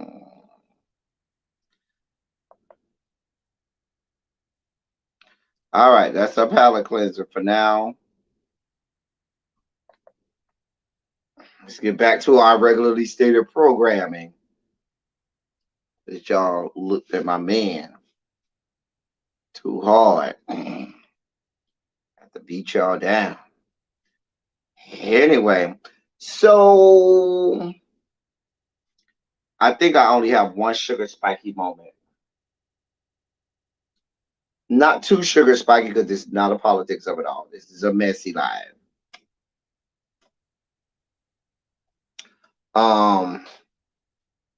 all right, that's our palate cleanser for now. Let's get back to our regularly stated programming. That y'all looked at my man too hard. Have to beat y'all down. Anyway, so I think I only have one sugar spiky moment. Not too sugar spiky because this is not a politics of it all. This is a messy live. Um,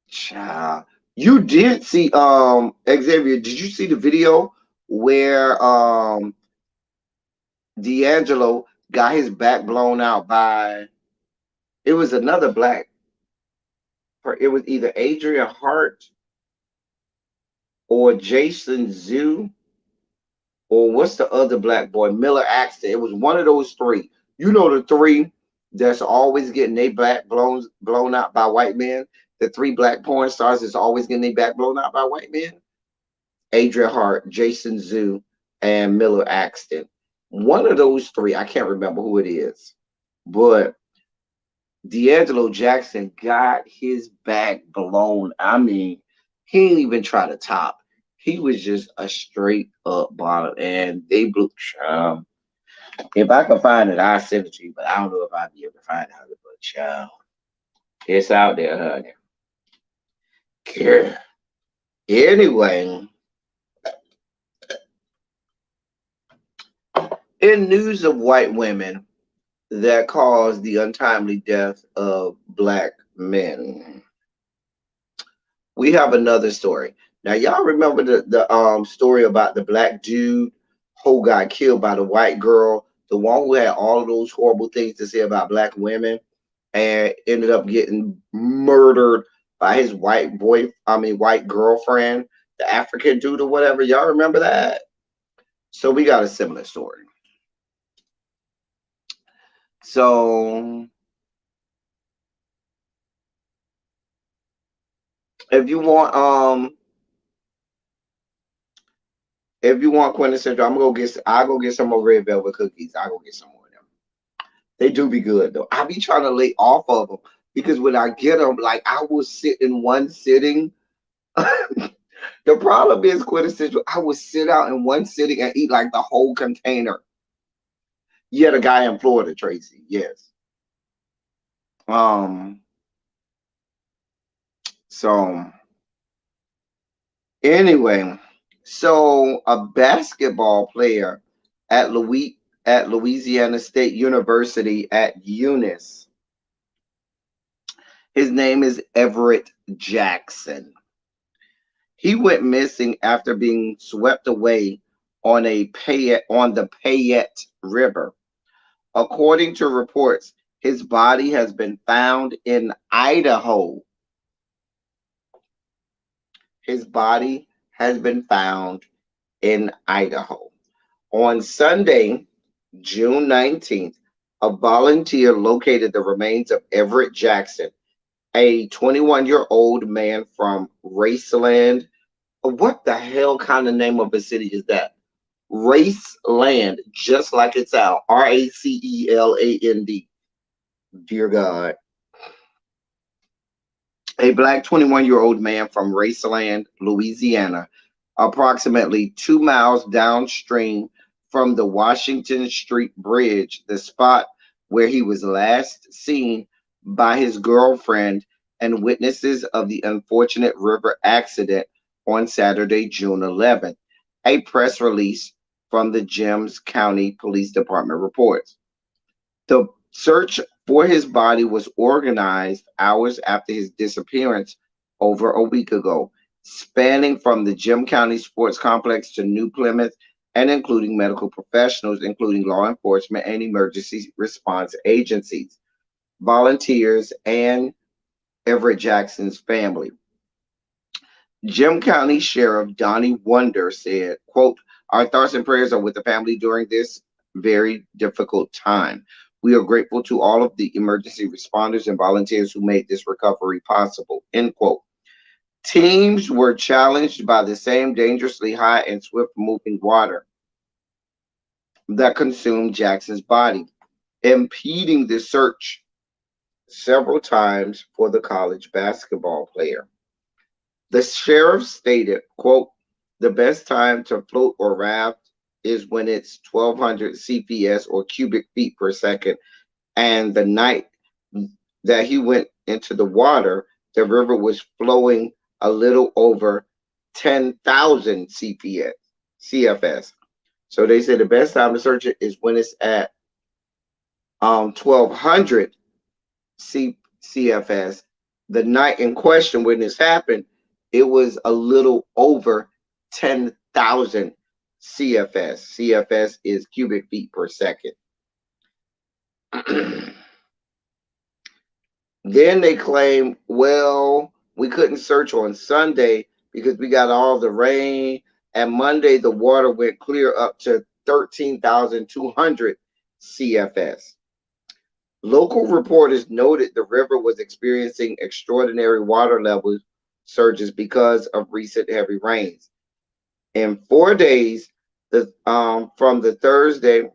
child, you did see Xavier. Did you see the video where D'Angelo got his back blown out by? It was another black. It was either Adrian Hart or Jason Zoo, or what's the other black boy? Miller Axton. It was one of those three. You know the three that's always getting their back blown out by white men. The three black porn stars that's always getting their back blown out by white men. Adrian Hart, Jason Zoo, and Miller Axton. One of those three, I can't remember who it is, but D'Angelo Jackson got his back blown. I mean, he didn't even try to top. He was just a straight up bottom, and they blew. If I could find it, I'll send it to you, but I don't know if I'll be able to find it. But child, it's out there, honey. Yeah. Anyway, in news of white women that caused the untimely death of black men, we have another story. Now, y'all remember the story about the black dude who got killed by the white girl, the one who had all of those horrible things to say about black women, and ended up getting murdered by his white girlfriend, the African dude or whatever. Y'all remember that? So we got a similar story. So if you want quintessential, I'll go get some more red velvet cookies. I'll go get some more of them. They do be good though. I be trying to lay off of them because when I get them, like I will sit in one sitting. The problem is quintessential. I will sit out in one sitting and eat like the whole container. Yeah, the guy in Florida, Tracy. Yes. Um. So anyway, so a basketball player at Louisiana State University at Eunice. His name is Everett Jackson. He went missing after being swept away on the Payette River. According to reports, his body has been found in Idaho. His body has been found in Idaho. On Sunday, June 19th, a volunteer located the remains of Everett Jackson, a 21-year-old man from Raceland. What the hell kind of name of a city is that? Raceland, just like it's out. Raceland. Dear God. A black 21-year-old man from Raceland, Louisiana, approximately 2 miles downstream from the Washington Street Bridge, the spot where he was last seen by his girlfriend and witnesses of the unfortunate river accident on Saturday, June 11th. A press release from the James County Police Department reports. The search for his body was organized hours after his disappearance over a week ago, spanning from the Jim County Sports Complex to New Plymouth and including medical professionals, including law enforcement and emergency response agencies, volunteers, and Everett Jackson's family. Jim County Sheriff Donnie Wonder said, quote, "Our thoughts and prayers are with the family during this very difficult time. We are grateful to all of the emergency responders and volunteers who made this recovery possible," end quote. Teams were challenged by the same dangerously high and swift moving water that consumed Jackson's body, impeding the search several times for the college basketball player. The sheriff stated, quote, "The best time to float or raft is when it's 1,200 CPS or cubic feet per second. And the night that he went into the water, the river was flowing a little over 10,000 CFS. So they said the best time to search it is when it's at 1,200 CFS. The night in question when this happened, it was a little over 10,000 CFS. CFS is cubic feet per second. Then they claim, well, we couldn't search on Sunday because we got all the rain. And Monday, the water went clear up to 13,200 CFS. Local reporters noted the river was experiencing extraordinary water level surges because of recent heavy rains. In 4 days, from the Thursday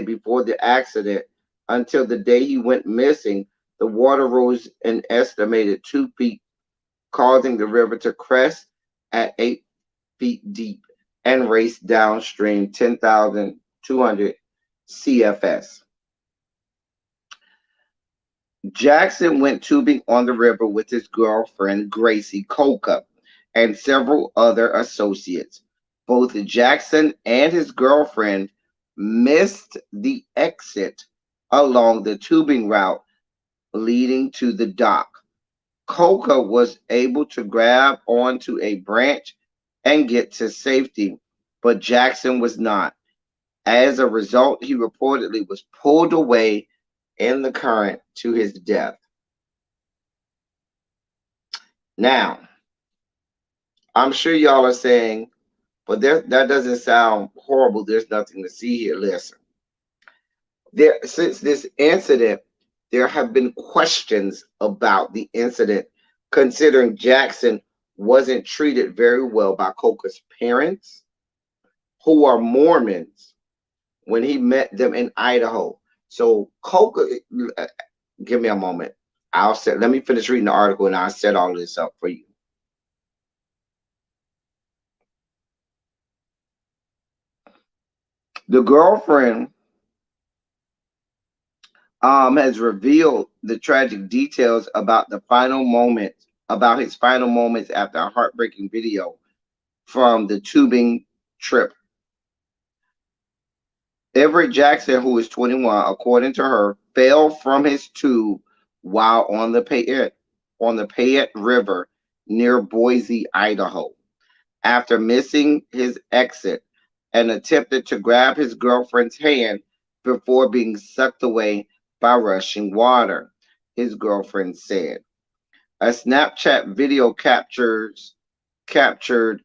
before the accident until the day he went missing, the water rose an estimated 2 feet, causing the river to crest at 8 feet deep and race downstream 10,200 CFS. Jackson went tubing on the river with his girlfriend, Gracie Coca, and several other associates. Both Jackson and his girlfriend missed the exit along the tubing route leading to the dock. Coca was able to grab onto a branch and get to safety, but Jackson was not. As a result, he reportedly was pulled away in the current to his death. Now, I'm sure y'all are saying, but that doesn't sound horrible. There's nothing to see here. Listen, since this incident, there have been questions about the incident, considering Jackson wasn't treated very well by Coca's parents, who are Mormons, when he met them in Idaho. So Coca, give me a moment. Let me finish reading the article and I'll set all this up for you. The girlfriend has revealed the tragic details about his final moments after a heartbreaking video from the tubing trip. Everett Jackson, who is 21, according to her, fell from his tube while on the Payette on the Payette River near Boise, Idaho, after missing his exit and attempted to grab his girlfriend's hand before being sucked away by rushing water, his girlfriend said. A Snapchat video captured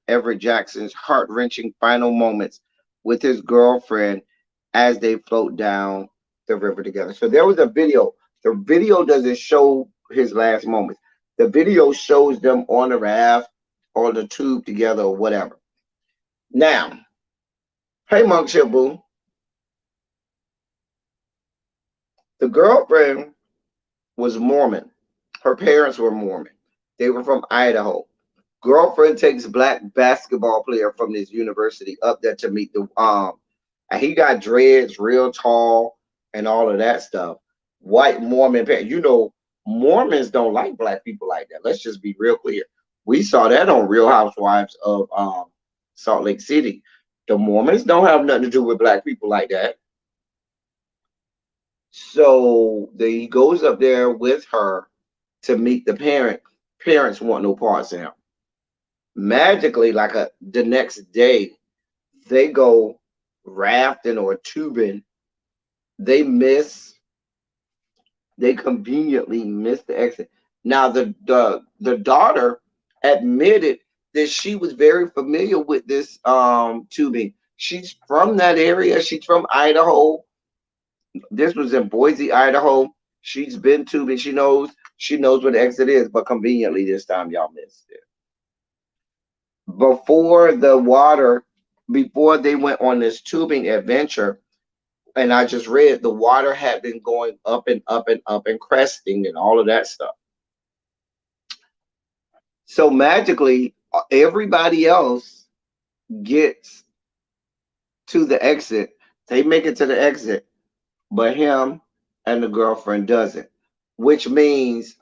Everett Jackson's heart-wrenching final moments with his girlfriend as they float down the river together. So there was a video. The video doesn't show his last moments. The video shows them on the raft or the tube together or whatever. Now, hey Monk Shibu, the girlfriend was Mormon. Her parents were Mormon. They were from Idaho. Girlfriend takes black basketball player from this university up there to meet the and he got dreads, real tall, and all of that stuff. White Mormon parents. You know, Mormons don't like black people like that. Let's just be real clear. We saw that on Real Housewives of Salt Lake City. The Mormons don't have nothing to do with black people like that. So he goes up there with her to meet the parent. Parents want no parts of him. Magically, like the next day, they go rafting or tubing. They conveniently miss the exit. Now the daughter admitted that she was very familiar with this tubing. She's from that area. She's from Idaho. This was in Boise, Idaho. She's been tubing. She knows what the exit is, but conveniently this time y'all missed it. Before they went on this tubing adventure, and I just read the water had been going up and up and up and cresting and all of that stuff. So magically, everybody else gets to the exit. They make it to the exit, but him and the girlfriend doesn't, which means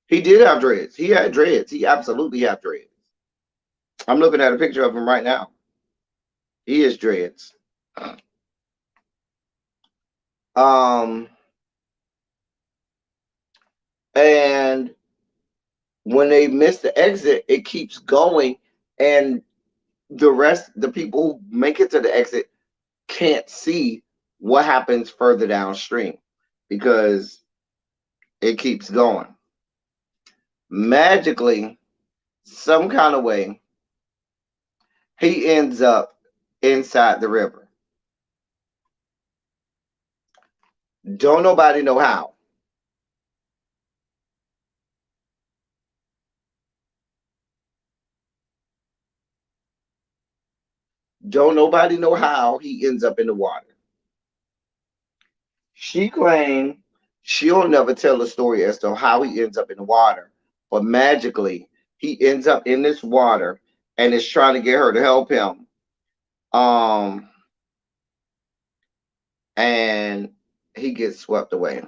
he did have dreads. He had dreads. He absolutely had dreads. I'm looking at a picture of him right now. He is dreads. Um, and when they miss the exit, it keeps going, and the people who make it to the exit can't see what happens further downstream because it keeps going. Magically, some kind of way, he ends up inside the river. Don't nobody know how. Don't nobody know how he ends up in the water. She claimed she'll never tell the story as to how he ends up in the water, but magically he ends up in this water and is trying to get her to help him. Um, and he gets swept away.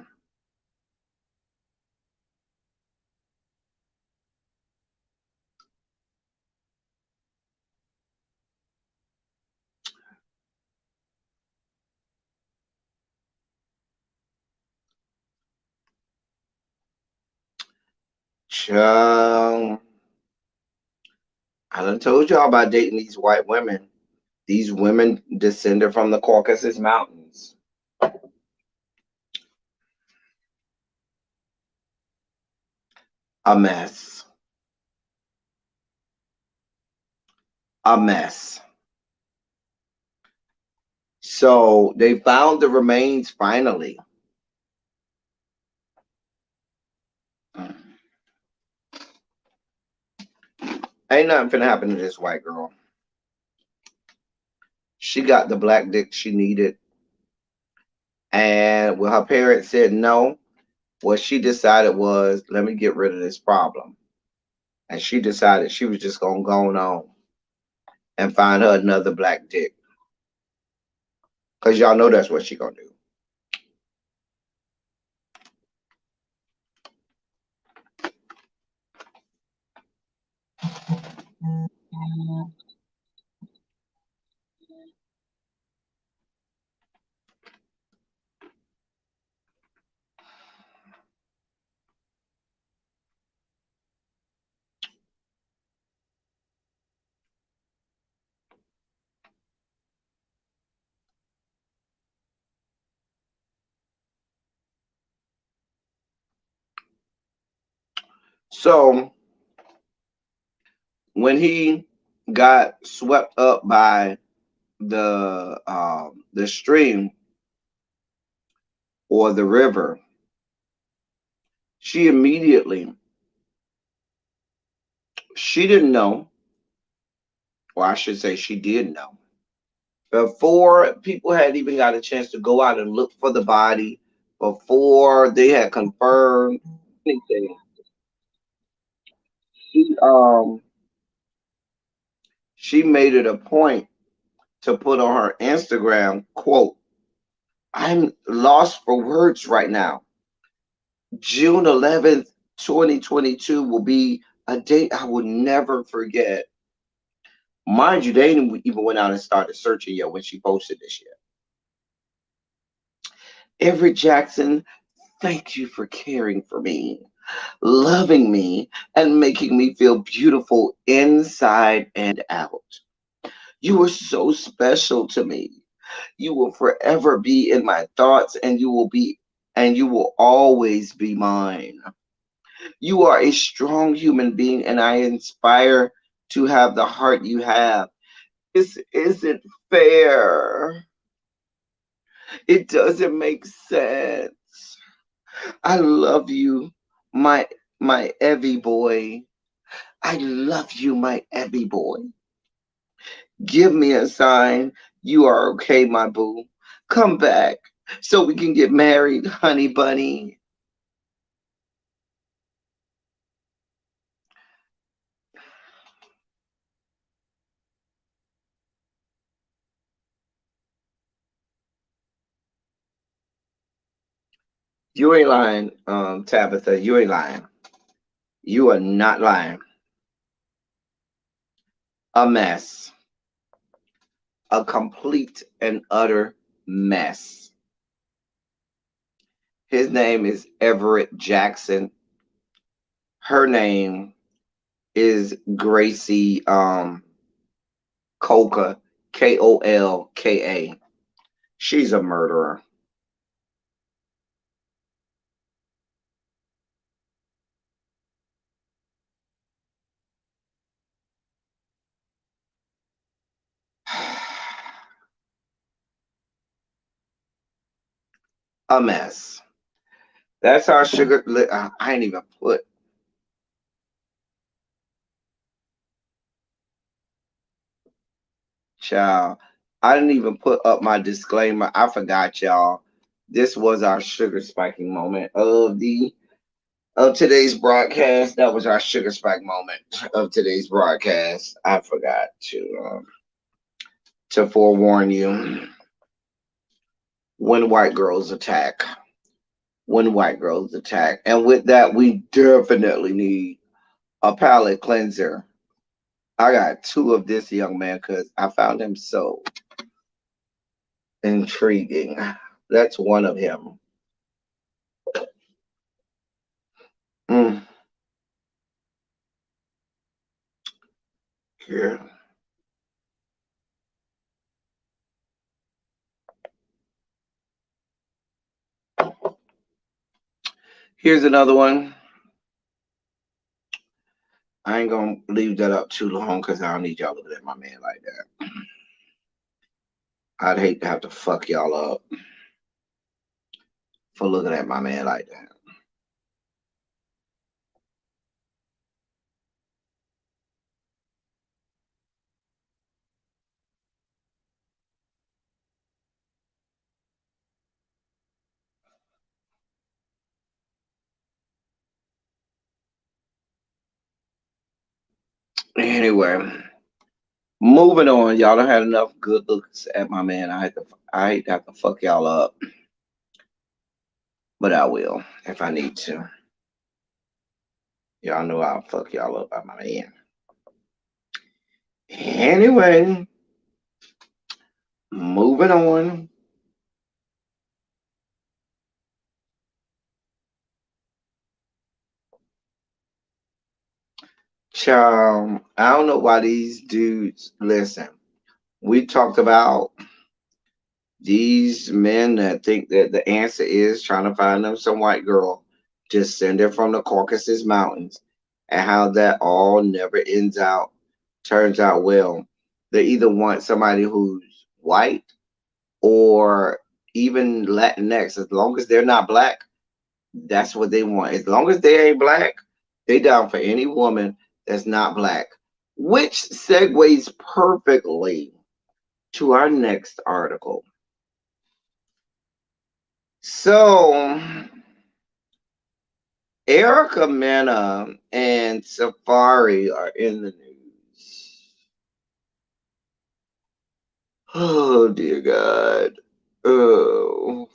Child, I done told y'all about dating these white women. These women descended from the Caucasus Mountains. A mess. A mess. So they found the remains finally. Ain't nothing finna happen to this white girl. She got the black dick she needed. And when her parents said no, what she decided was, let me get rid of this problem. And she decided she was just gonna go on and find her another black dick. Cause y'all know that's what she gonna do. So when he got swept up by the stream or the river, she immediately, she didn't know, or I should say she did know, before people had even got a chance to go out and look for the body, before they had confirmed anything. She she made it a point to put on her Instagram, quote, I'm lost for words right now. June 11th, 2022 will be a date I will never forget. Mind you, they didn't even went out and started searching yet when she posted this yet. Everett Jackson, thank you for caring for me, loving me, and making me feel beautiful inside and out. You were so special to me. You will forever be in my thoughts, and you will always be mine. You are a strong human being, and I inspire to have the heart you have. This isn't fair. It doesn't make sense. I love you, my Evie boy. I love you, my Evie boy. Give me a sign you are okay, my boo. Come back so we can get married, honey bunny. You ain't lying, Tabitha. You ain't lying. You are not lying. A mess. A complete and utter mess. His name is Everett Jackson. Her name is Gracie Kolka, Kolka. She's a murderer. A mess. That's our sugar. I ain't even put, child. I didn't even put up my disclaimer. I forgot, y'all. This was our sugar spiking moment of today's broadcast. That was our sugar spike moment of today's broadcast. I forgot to forewarn you. When white girls attack. When white girls attack. And with that, we definitely need a palate cleanser. I got two of this young man because I found him so intriguing. That's one of him. Mm, yeah. Here's another one. I ain't gonna leave that up too long because I don't need y'all looking at my man like that. I'd hate to have to fuck y'all up for looking at my man like that. Anyway, moving on. Y'all don't have enough good looks at my man. I hate to have to fuck y'all up, but I will if I need to. Y'all know I'll fuck y'all up by my man. Anyway, moving on. Child, I don't know why these dudes listen. We talked about these men that think that the answer is trying to find them some white girl just send her from the Caucasus Mountains and how that all never turns out well. They either want somebody who's white or even Latinx. As long as they're not black, that's what they want. As long as they ain't black, they down for any woman that's not black. Which segues perfectly to our next article. So, Erica Mena and Safari are in the news. Oh, dear God. Oh,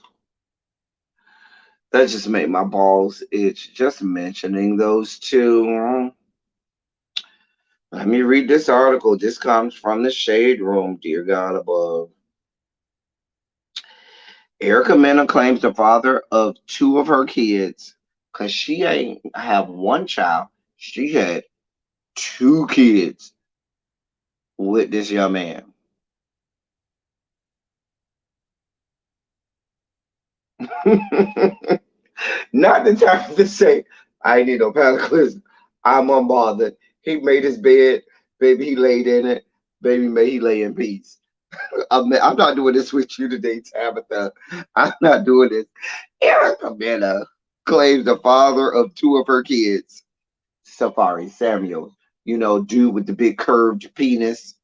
that just made my balls itch just mentioning those two. Let me read this article. This comes from the Shade Room, dear God above. Erica Mena claims the father of two of her kids, because she ain't have one child. She had two kids with this young man. Not the time to say, I ain't need no pedicles. I'm unbothered. He made his bed. Baby, he laid in it. Baby, may he lay in peace. I'm not doing this with you today, Tabitha. I'm not doing this. Erica Mena claims the father of two of her kids, Safari Samuel. You know, dude with the big curved penis.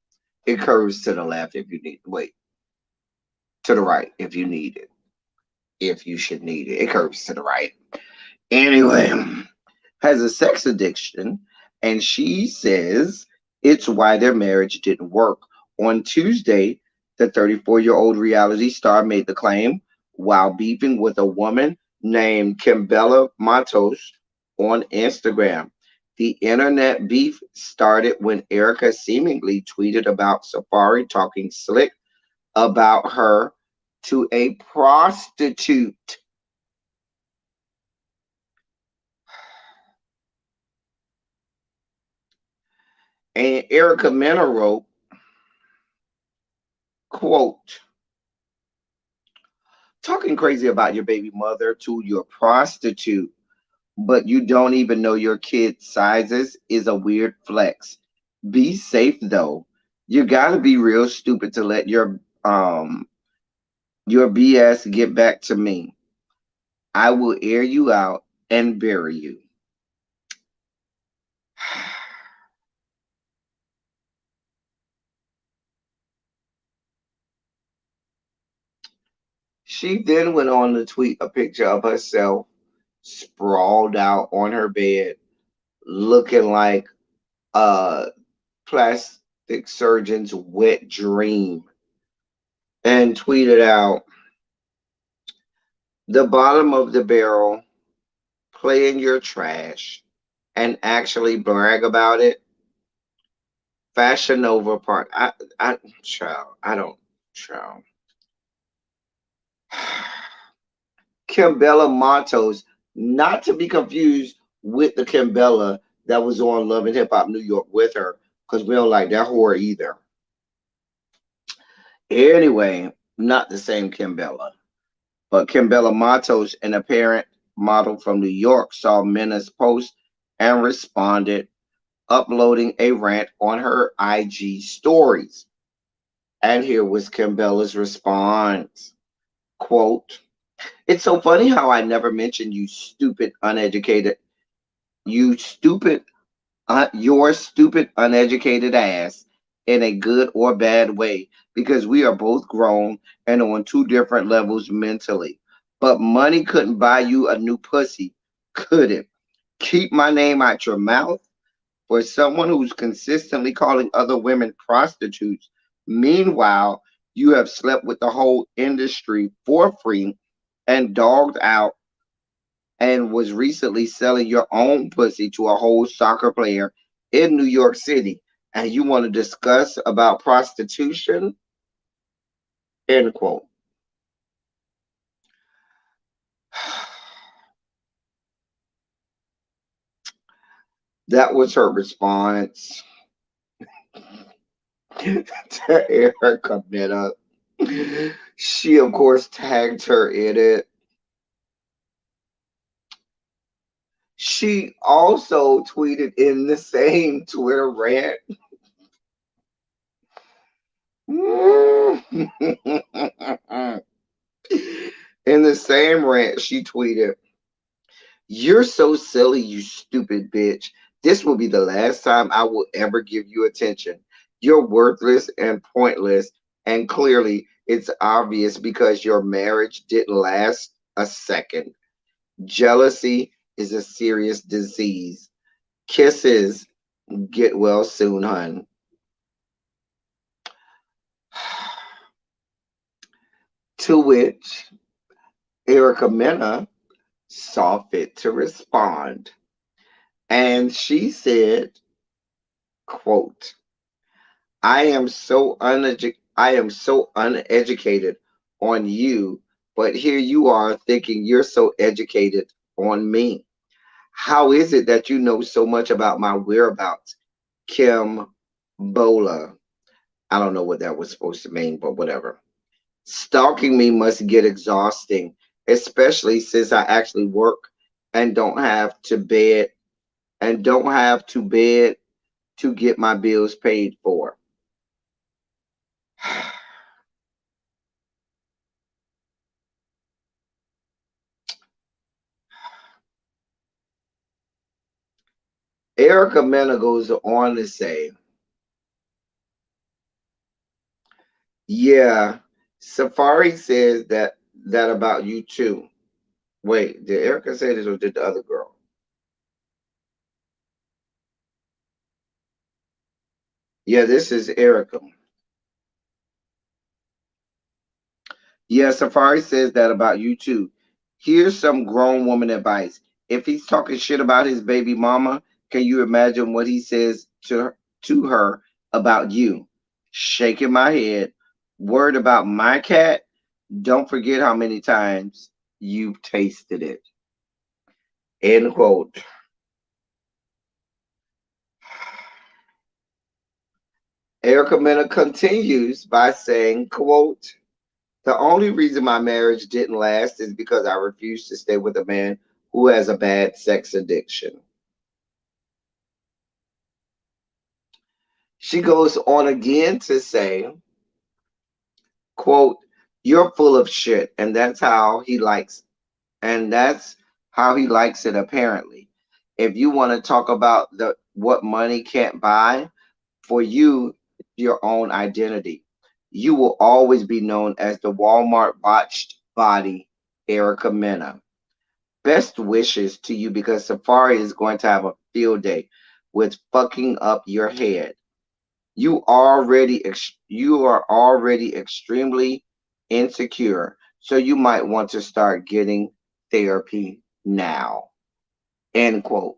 It curves to the left if you need. Wait, to the right if you need it. If you should need it, it curves to the right. Anyway, has a sex addiction, and she says it's why their marriage didn't work. On Tuesday, the 34-year-old reality star made the claim while beefing with a woman named Kimbella Matos on Instagram. The internet beef started when Erica seemingly tweeted about Safari talking slick about her to a prostitute. And Erica Mena wrote, quote, talking crazy about your baby mother to your prostitute, but you don't even know your kid's sizes is a weird flex. Be safe though. You gotta be real stupid to let your BS get back to me. I will air you out and bury you. She then went on to tweet a picture of herself sprawled out on her bed, looking like a plastic surgeon's wet dream, and tweeted out, the bottom of the barrel, play in your trash, and actually brag about it. Fashion Nova part. Child, I don't, child. Kimbella Matos, not to be confused with the Kimbella that was on Love and Hip Hop New York with her, because we don't like that whore either. Anyway, not the same Kimbella, but Kimbella Matos, an apparent model from New York, saw Mena's post and responded, uploading a rant on her IG stories. And here was Kimbella's response. Quote, it's so funny how I never mentioned you stupid, uneducated, you stupid, your stupid, uneducated ass in a good or bad way because we are both grown and on two different levels mentally. But money couldn't buy you a new pussy, could it? Keep my name out your mouth. For someone who's consistently calling other women prostitutes, meanwhile, you have slept with the whole industry for free and dogged out and was recently selling your own pussy to a whole soccer player in New York City, and you want to discuss about prostitution? End quote. That was her response to Erica Mena. She, of course, tagged her in it. She also tweeted in the same Twitter rant. In the same rant, she tweeted, "You're so silly, you stupid bitch. This will be the last time I will ever give you attention. You're worthless and pointless, and clearly it's obvious because your marriage didn't last a second. Jealousy is a serious disease. Kisses. Get well soon, hun." To which Erica Mena saw fit to respond. And she said, quote, I am so uneducated on you, but here you are thinking you're so educated on me. How is it that you know so much about my whereabouts? Kim Bola. I don't know what that was supposed to mean, but whatever. Stalking me must get exhausting, especially since I actually work and don't have to bed to get my bills paid for. Erica Mena goes on to say, "Yeah, Safari says that about you too." Wait, did Erica say this or did the other girl? Yeah, this is Erica. Yeah, Safari says that about you too. Here's some grown woman advice. If he's talking shit about his baby mama, can you imagine what he says to her about you? Shaking my head. Worried about my cat? Don't forget how many times you've tasted it. End quote. Erica Mena continues by saying, quote, "The only reason my marriage didn't last is because I refused to stay with a man who has a bad sex addiction." She goes on again to say, quote, "You're full of shit, and that's how he likes it apparently. If you want to talk about the what money can't buy, for you, your own identity. You will always be known as the Walmart botched body, Erica Mena. Best wishes to you because Safari is going to have a field day with fucking up your head. You are already extremely insecure, so you might want to start getting therapy now." End quote.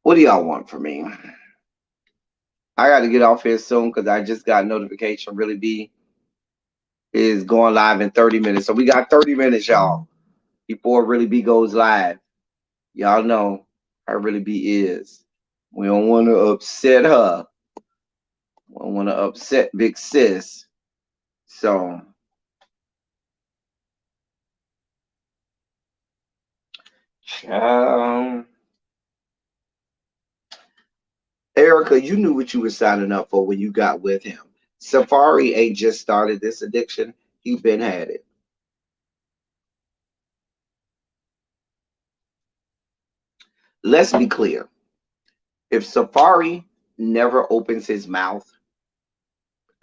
What do y'all want from me? I got to get off here soon because I just got a notification. Really B is going live in 30 minutes. So we got 30 minutes, y'all, before Really B goes live. Y'all know how Really B is. We don't want to upset her. We don't want to upset Big Sis. So, um, Erica, you knew what you were signing up for when you got with him. Safari ain't just started this addiction. He been had it. Let's be clear. If Safari never opens his mouth,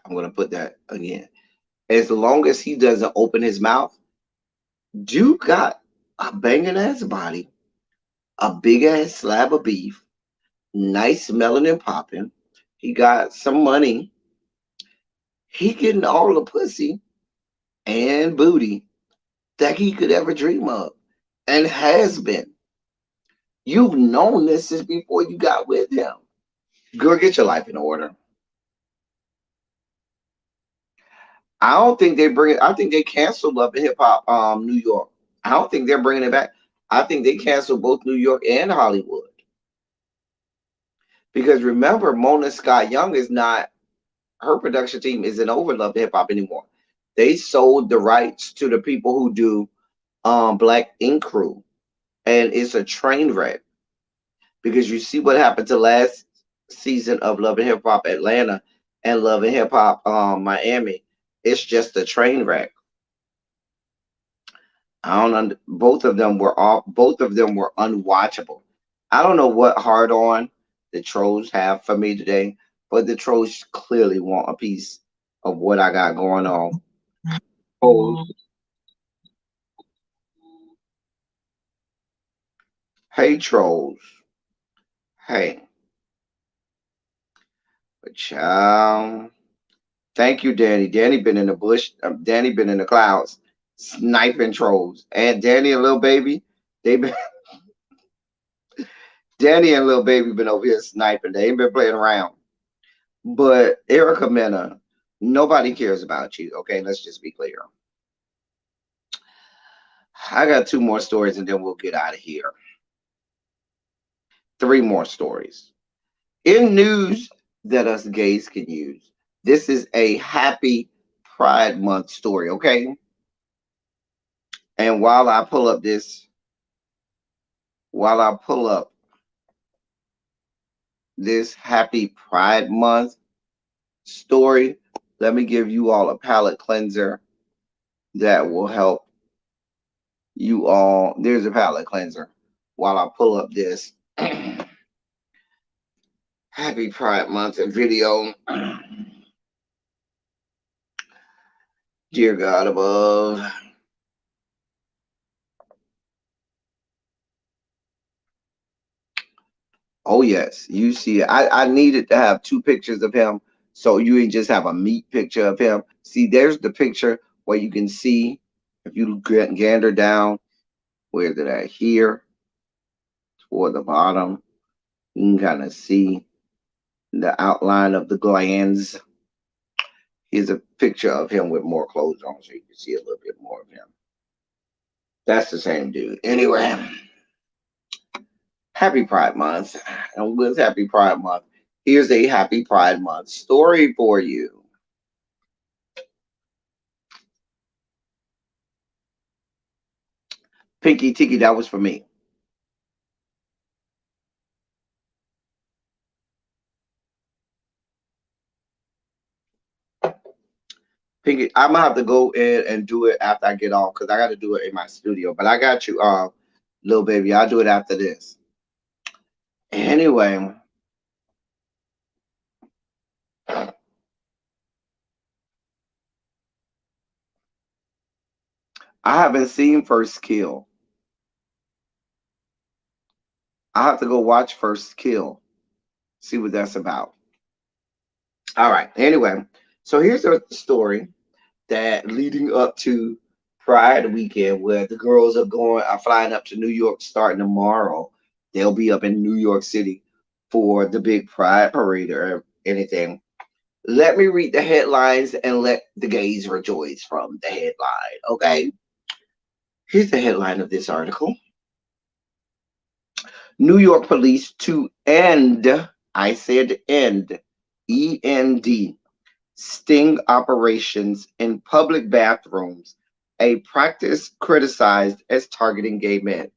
I'm going to put that again. As long as he doesn't open his mouth, dude got a banging ass body, a big ass slab of beef, nice smelling and popping. He got some money. He getting all the pussy and booty that he could ever dream of and has been. You've known this since before you got with him. Girl, get your life in order. I don't think they bring it. I think they canceled Love and Hip Hop New York. I don't think they're bringing it back. I think they canceled both New York and Hollywood. Because remember, Mona Scott Young is not, her production team isn't over Love and Hip Hop anymore. They sold the rights to the people who do Black Ink Crew, and it's a train wreck because you see what happened to last season of Love and Hip Hop Atlanta and Love and Hip Hop Miami. It's just a train wreck. I don't both of them were unwatchable. I don't know what hard on the trolls have for me today, but the trolls clearly want a piece of what I got going on. Oh, hey trolls. Hey, but child. Thank you, Danny. Danny been in the bush. Danny been in the clouds, sniping trolls. And Danny and little baby, they been Danny and little baby been over here sniping. They ain't been playing around. But Erica Mena, nobody cares about you. Okay, let's just be clear. I got two more stories and then we'll get out of here. Three more stories. In news that us gays can use, this is a happy Pride Month story, okay? And while I pull up this happy Pride Month story, let me give you all a palate cleanser that will help you all. There's a palate cleanser while I pull up this happy Pride Month video. Dear God above. Oh yes, you see, I needed to have two pictures of him, so you ain't just have a meat picture of him. See, there's the picture where you can see if you gander down. Where's it at? Here toward the bottom, you can kind of see the outline of the glands. Here's a picture of him with more clothes on, so you can see a little bit more of him. That's the same dude. Anyway, happy Pride Month, and with Happy Pride Month, here's a Happy Pride Month story for you. Pinky Tiki, that was for me. Pinky, I'm gonna have to go in and do it after I get off because I got to do it in my studio. But I got you, little baby. I'll do it after this. Anyway, I haven't seen First Kill. I have to go watch First Kill, see what that's about. All right. Anyway, so here's a story that leading up to Pride weekend, where the girls are flying up to New York starting tomorrow. They'll be up in New York City for the big Pride parade or anything. Let me read the headlines and let the gays rejoice from the headline. Okay. Here's the headline of this article. New York police to end, I said end, END, sting operations in public bathrooms, a practice criticized as targeting gay men.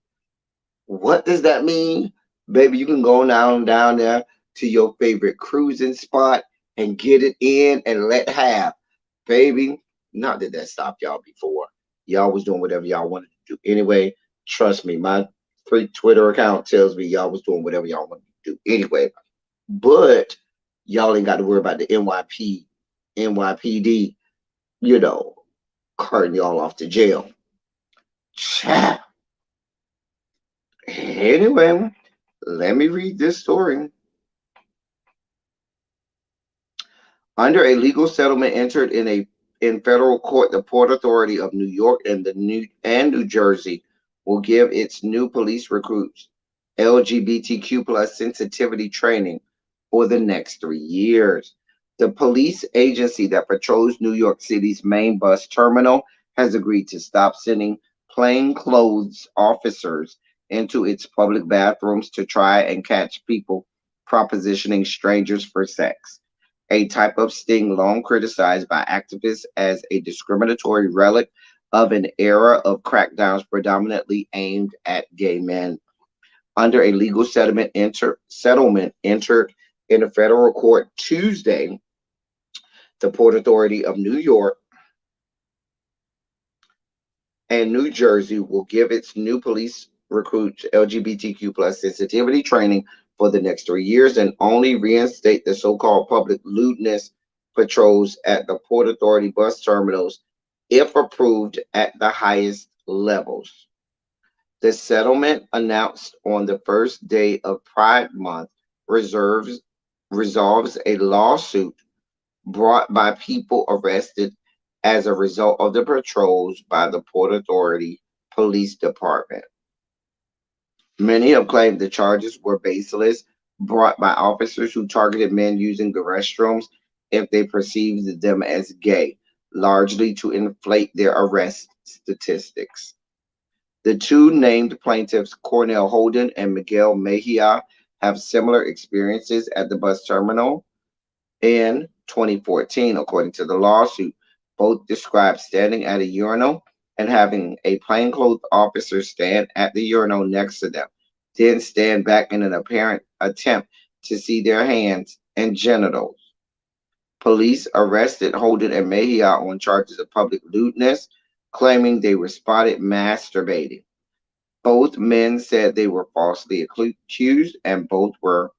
What does that mean? Baby, you can go down there to your favorite cruising spot and get it in and let have. Baby, not that stopped y'all before. Y'all was doing whatever y'all wanted to do. Anyway, trust me, my free Twitter account tells me y'all was doing whatever y'all wanted to do. Anyway, but y'all ain't got to worry about the NYPD, carting y'all off to jail. Child. Anyway, let me read this story. Under a legal settlement entered in federal court, the Port Authority of New York and New Jersey will give its new police recruits LGBTQ plus sensitivity training for the next 3 years. The police agency that patrols New York City's main bus terminal has agreed to stop sending plainclothes officers into its public bathrooms to try and catch people propositioning strangers for sex, a type of sting long criticized by activists as a discriminatory relic of an era of crackdowns predominantly aimed at gay men. Under a legal settlement entered in a federal court Tuesday, the Port Authority of New York and New Jersey will give its new police recruits LGBTQ plus sensitivity training for the next 3 years and only reinstate the so-called public lewdness patrols at the Port Authority bus terminals if approved at the highest levels. The settlement announced on the first day of Pride Month resolves a lawsuit brought by people arrested as a result of the patrols by the Port Authority Police Department. Many have claimed the charges were baseless, brought by officers who targeted men using the restrooms if they perceived them as gay, largely to inflate their arrest statistics. The two named plaintiffs, Cornell Holden and Miguel Mejia, have similar experiences at the bus terminal in 2014, according to the lawsuit. Both described standing at a urinal and having a plainclothes officer stand at the urinal next to them, then stand back in an apparent attempt to see their hands and genitals. Police arrested Holden and Mejia on charges of public lewdness, claiming they were spotted masturbating. Both men said they were falsely accused, and both were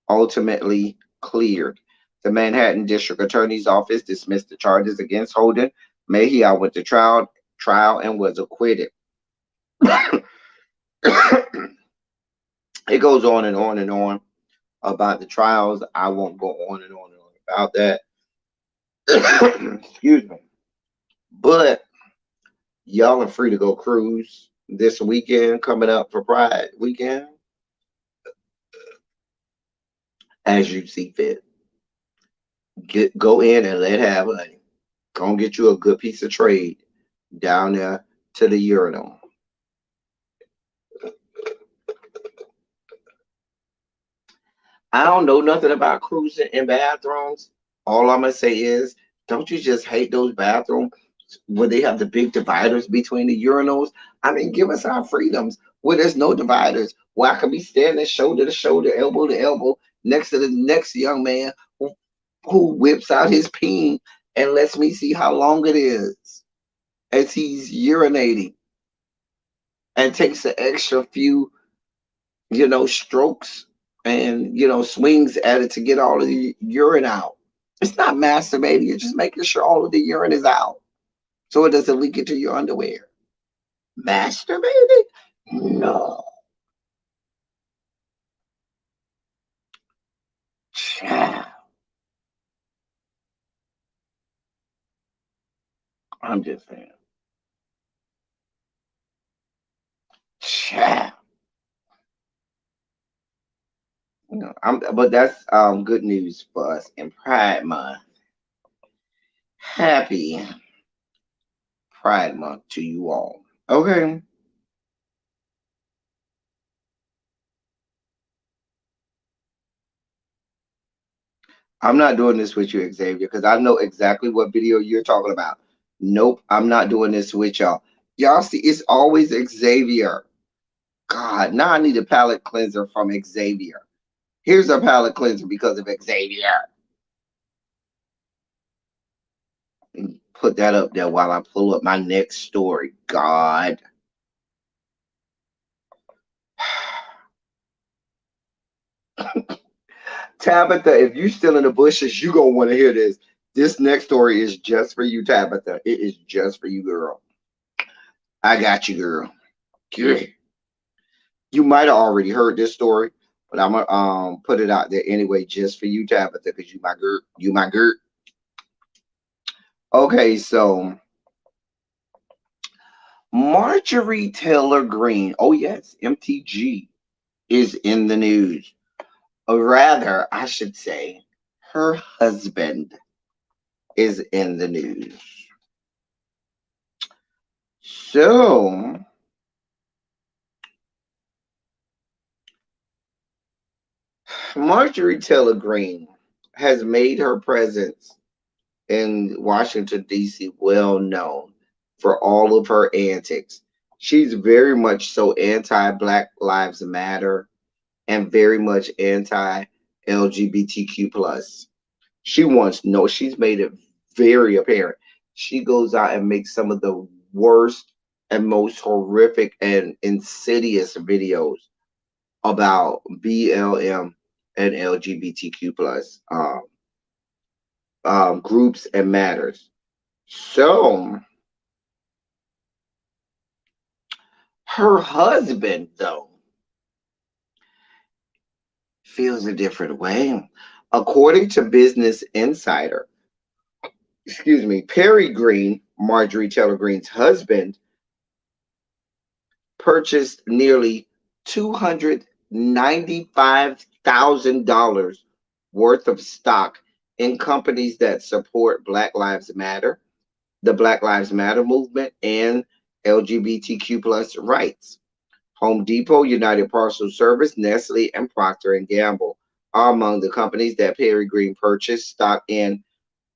ultimately cleared. The Manhattan District Attorney's Office dismissed the charges against Holden. Mejia went to trial and was acquitted. It goes on and on and on about the trials. I won't go on and on and on about that. Excuse me. But y'all are free to go cruise this weekend coming up for Pride weekend as you see fit. Go in and let have, honey. Go and get you a good piece of trade down there to the urinal. I don't know nothing about cruising in bathrooms. All I'm gonna say is, don't you just hate those bathrooms where they have the big dividers between the urinals? I mean, give us our freedoms where there's no dividers, where I can be standing shoulder to shoulder, elbow to elbow, next to the next young man who whips out his peen and lets me see how long it is as he's urinating and takes an extra few, strokes and, swings at it to get all of the urine out. It's not masturbating. You're just making sure all of the urine is out so it doesn't leak into your underwear. Masturbating? No. Child. I'm just saying. Child. But that's good news for us in Pride Month. Happy Pride Month to you all. Okay. I'm not doing this with you, Xavier, because I know exactly what video you're talking about. Nope, I'm not doing this with y'all. Y'all see, it's always Xavier. God, now I need a palate cleanser from Xavier. Here's a palate cleanser because of Xavier. Put that up there while I pull up my next story. God. Tabitha, if you still in the bushes, you gonna want to hear this. This next story is just for you, Tabitha. It is just for you, girl. I got you, girl. Good. You might have already heard this story, but I'm gonna put it out there anyway, just for you, Tabitha, because you my girl. You my girl. Okay, so Marjorie Taylor Greene. Oh yes, MTG is in the news. Or rather, I should say, her husband is in the news. So, Marjorie Taylor Greene has made her presence in Washington, D.C. well known for all of her antics. She's very much so anti Black Lives Matter and very much anti LGBTQ plus. She wants no, she's made it very apparent. She goes out and makes some of the worst and most horrific and insidious videos about BLM and LGBTQ plus groups and matters. So her husband, though, feels a different way. According to Business Insider, Perry Green, Marjorie Taylor Greene's husband, purchased nearly $295,000 worth of stock in companies that support Black Lives Matter, the Black Lives Matter movement, and LGBTQ plus rights. Home Depot, United Parcel Service, Nestle, and Procter and Gamble are among the companies that Perry Green purchased stock in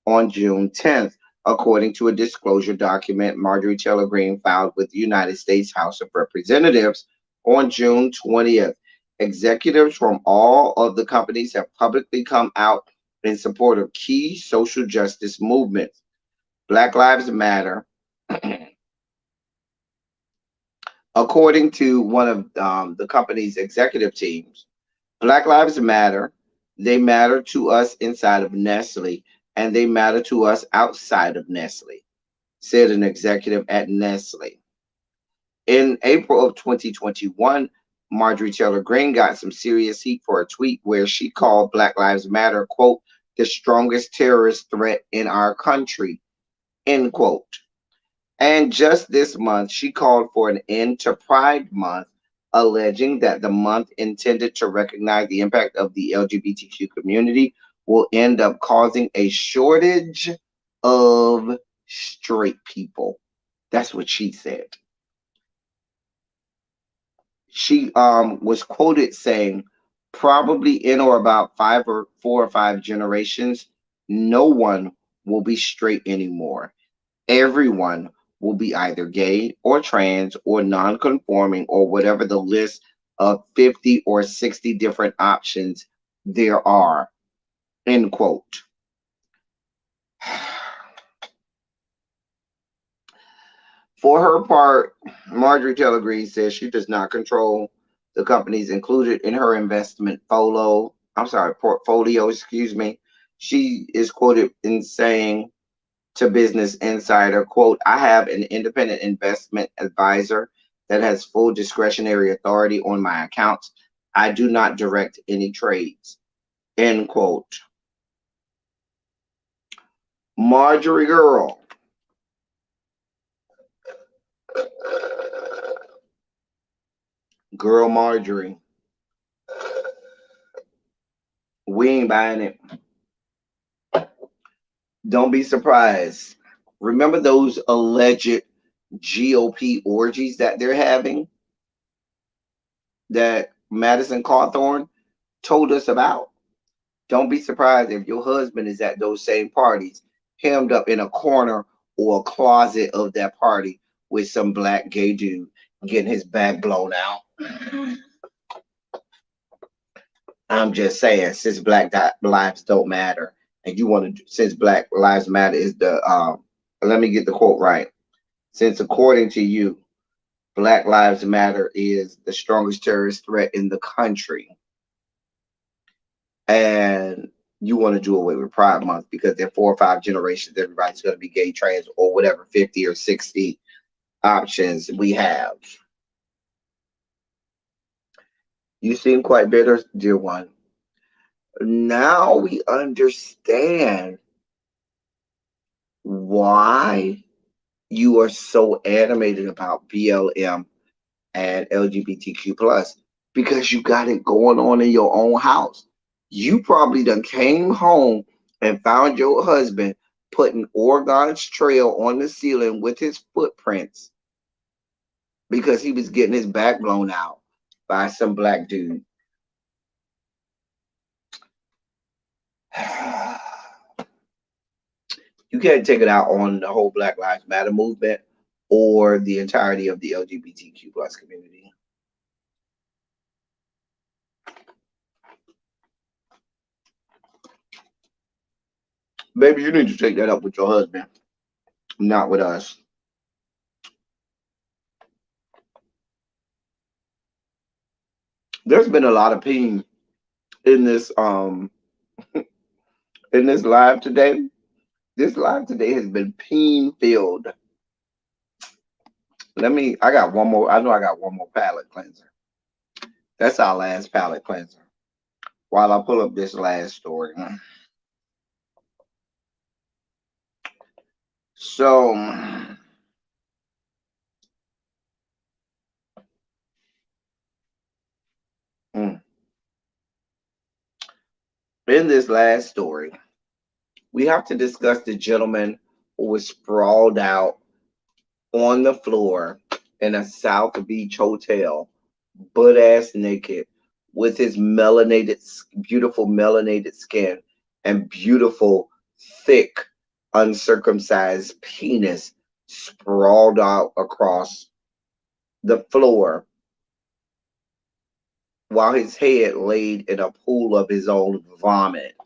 on June 10th, according to a disclosure document Marjorie Taylor Greene filed with the United States House of Representatives on June 20th. Executives from all of the companies have publicly come out in support of key social justice movements. Black Lives Matter, according to one of the company's executive teams, Black Lives Matter, they matter to us inside of Nestle, and they matter to us outside of Nestle, said an executive at Nestle. In April of 2021, Marjorie Taylor Greene got some serious heat for a tweet where she called Black Lives Matter, quote, the strongest terrorist threat in our country, end quote. And just this month, she called for an end to Pride Month, alleging that the month intended to recognize the impact of the LGBTQ community will end up causing a shortage of straight people. That's what she said. She was quoted saying, probably in or about 4 or 5 generations, no one will be straight anymore. Everyone will be either gay or trans or non-conforming or whatever the list of 50 or 60 different options there are, end quote. For her part, Marjorie Taylor Greene says she does not control the companies included in her investment portfolio, She is quoted in saying to Business Insider, quote, I have an independent investment advisor that has full discretionary authority on my accounts. I do not direct any trades, end quote. Marjorie girl. Girl Marjorie. We ain't buying it. Don't be surprised. Remember those alleged GOP orgies that they're having that Madison Cawthorn told us about? Don't be surprised if your husband is at those same parties, hemmed up in a corner or a closet of that party with some black gay dude getting his back blown out. I'm just saying, since Black lives don't matter, and you want to, since Black Lives Matter is the, let me get the quote right. Since according to you, Black Lives Matter is the strongest terrorist threat in the country, and you want to do away with Pride Month because there are 4 or 5 generations, everybody's going to be gay, trans, or whatever, 50 or 60 options we have. You seem quite bitter, dear one. Now we understand why you are so animated about BLM and LGBTQ plus, because you got it going on in your own house. You probably done came home and found your husband putting Oregon's trail on the ceiling with his footprints because he was getting his back blown out by some black dude. You can't take it out on the whole Black Lives Matter movement or the entirety of the LGBTQ plus community. Baby, you need to take that up with your husband, not with us. There's been a lot of pain in this live today. This live today has been pain filled. I got one more. I know I got one more palate cleanser. That's our last palate cleanser. While I pull up this last story. So, in this last story, we have to discuss the gentleman who was sprawled out on the floor in a South Beach hotel, butt ass naked, with his beautiful melanated skin and beautiful, thick, uncircumcised penis sprawled out across the floor while his head laid in a pool of his own vomit.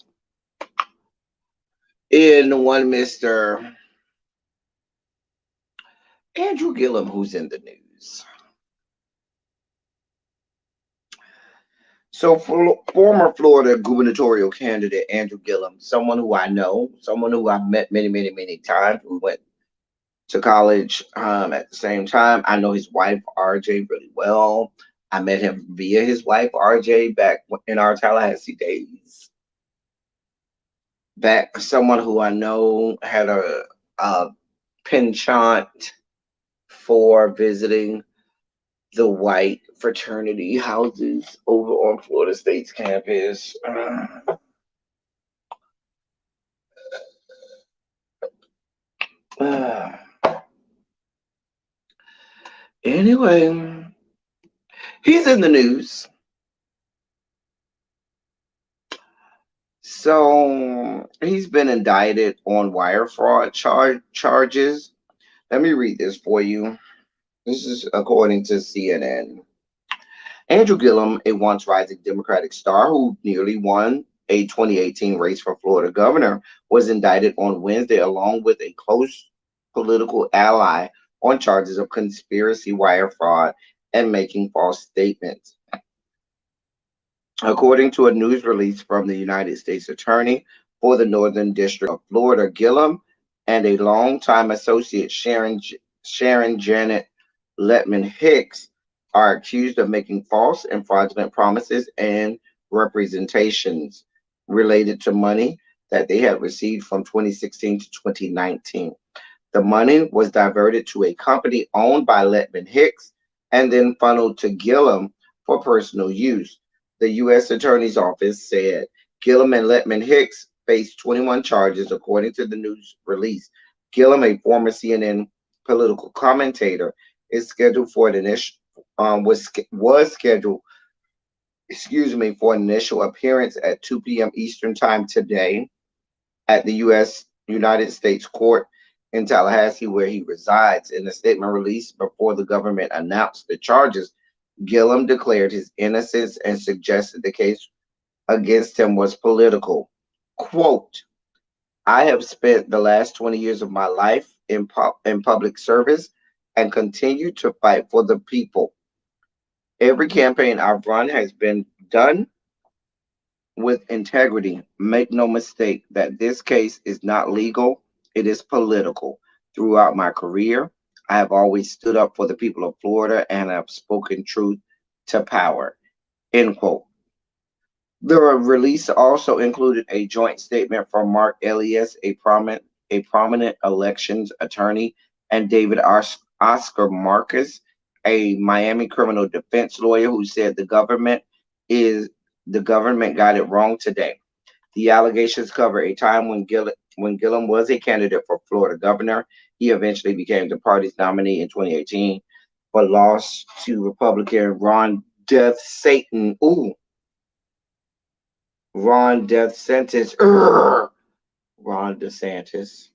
In one Mr. Andrew Gillum, who's in the news. So, former Florida gubernatorial candidate Andrew Gillum, someone who I know, someone who I've met many, many, many times. We went to college at the same time. I know his wife, RJ, really well. I met him via his wife, RJ, back in our Tallahassee days. Someone who I know had a penchant for visiting the white fraternity houses over on Florida State's campus. Anyway, he's in the news. So he's been indicted on wire fraud charges. Let me read this for you. This is according to CNN. Andrew Gillum, a once rising Democratic star who nearly won a 2018 race for Florida governor, was indicted on Wednesday along with a close political ally on charges of conspiracy, wire fraud, and making false statements. According to a news release from the United States Attorney for the Northern District of Florida, Gillum and a longtime associate, Sharon Janet Letman Hicks, are accused of making false and fraudulent promises and representations related to money that they had received from 2016 to 2019. The money was diverted to a company owned by Letman Hicks and then funneled to Gillum for personal use. The U.S. Attorney's Office said Gillum and Letman Hicks faced 21 charges, according to the news release. Gillum, a former CNN political commentator, is scheduled for an initial was scheduled, for an initial appearance at 2 p.m. Eastern Time today at the United States Court in Tallahassee, where he resides. In a statement released before the government announced the charges, Gillum declared his innocence and suggested the case against him was political. Quote, I have spent the last 20 years of my life in public service and continue to fight for the people. Every campaign I've run has been done with integrity. Make no mistake that this case is not legal, it is political. Throughout my career, I have always stood up for the people of Florida and have spoken truth to power. End quote. The release also included a joint statement from Mark Elias, a prominent elections attorney, and David Oscar Marcus, a Miami criminal defense lawyer, who said the government got it wrong today. The allegations cover a time when Gillum was a candidate for Florida governor. He eventually became the party's nominee in 2018, but lost to Republican Ron Death Satan. Ron death sentence. Ron DeSantis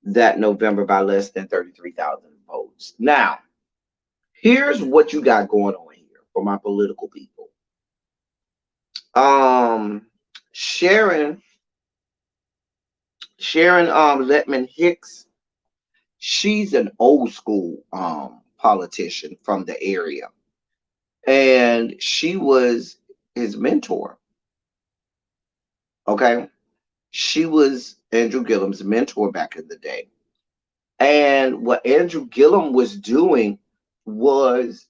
that November by less than 33,000 votes. Now, here's what you got going on here for my political people. Um, Sharon, Letman Hicks, she's an old school politician from the area, and she was his mentor. Okay, she was Andrew Gillum's mentor back in the day. And what Andrew Gillum was doing was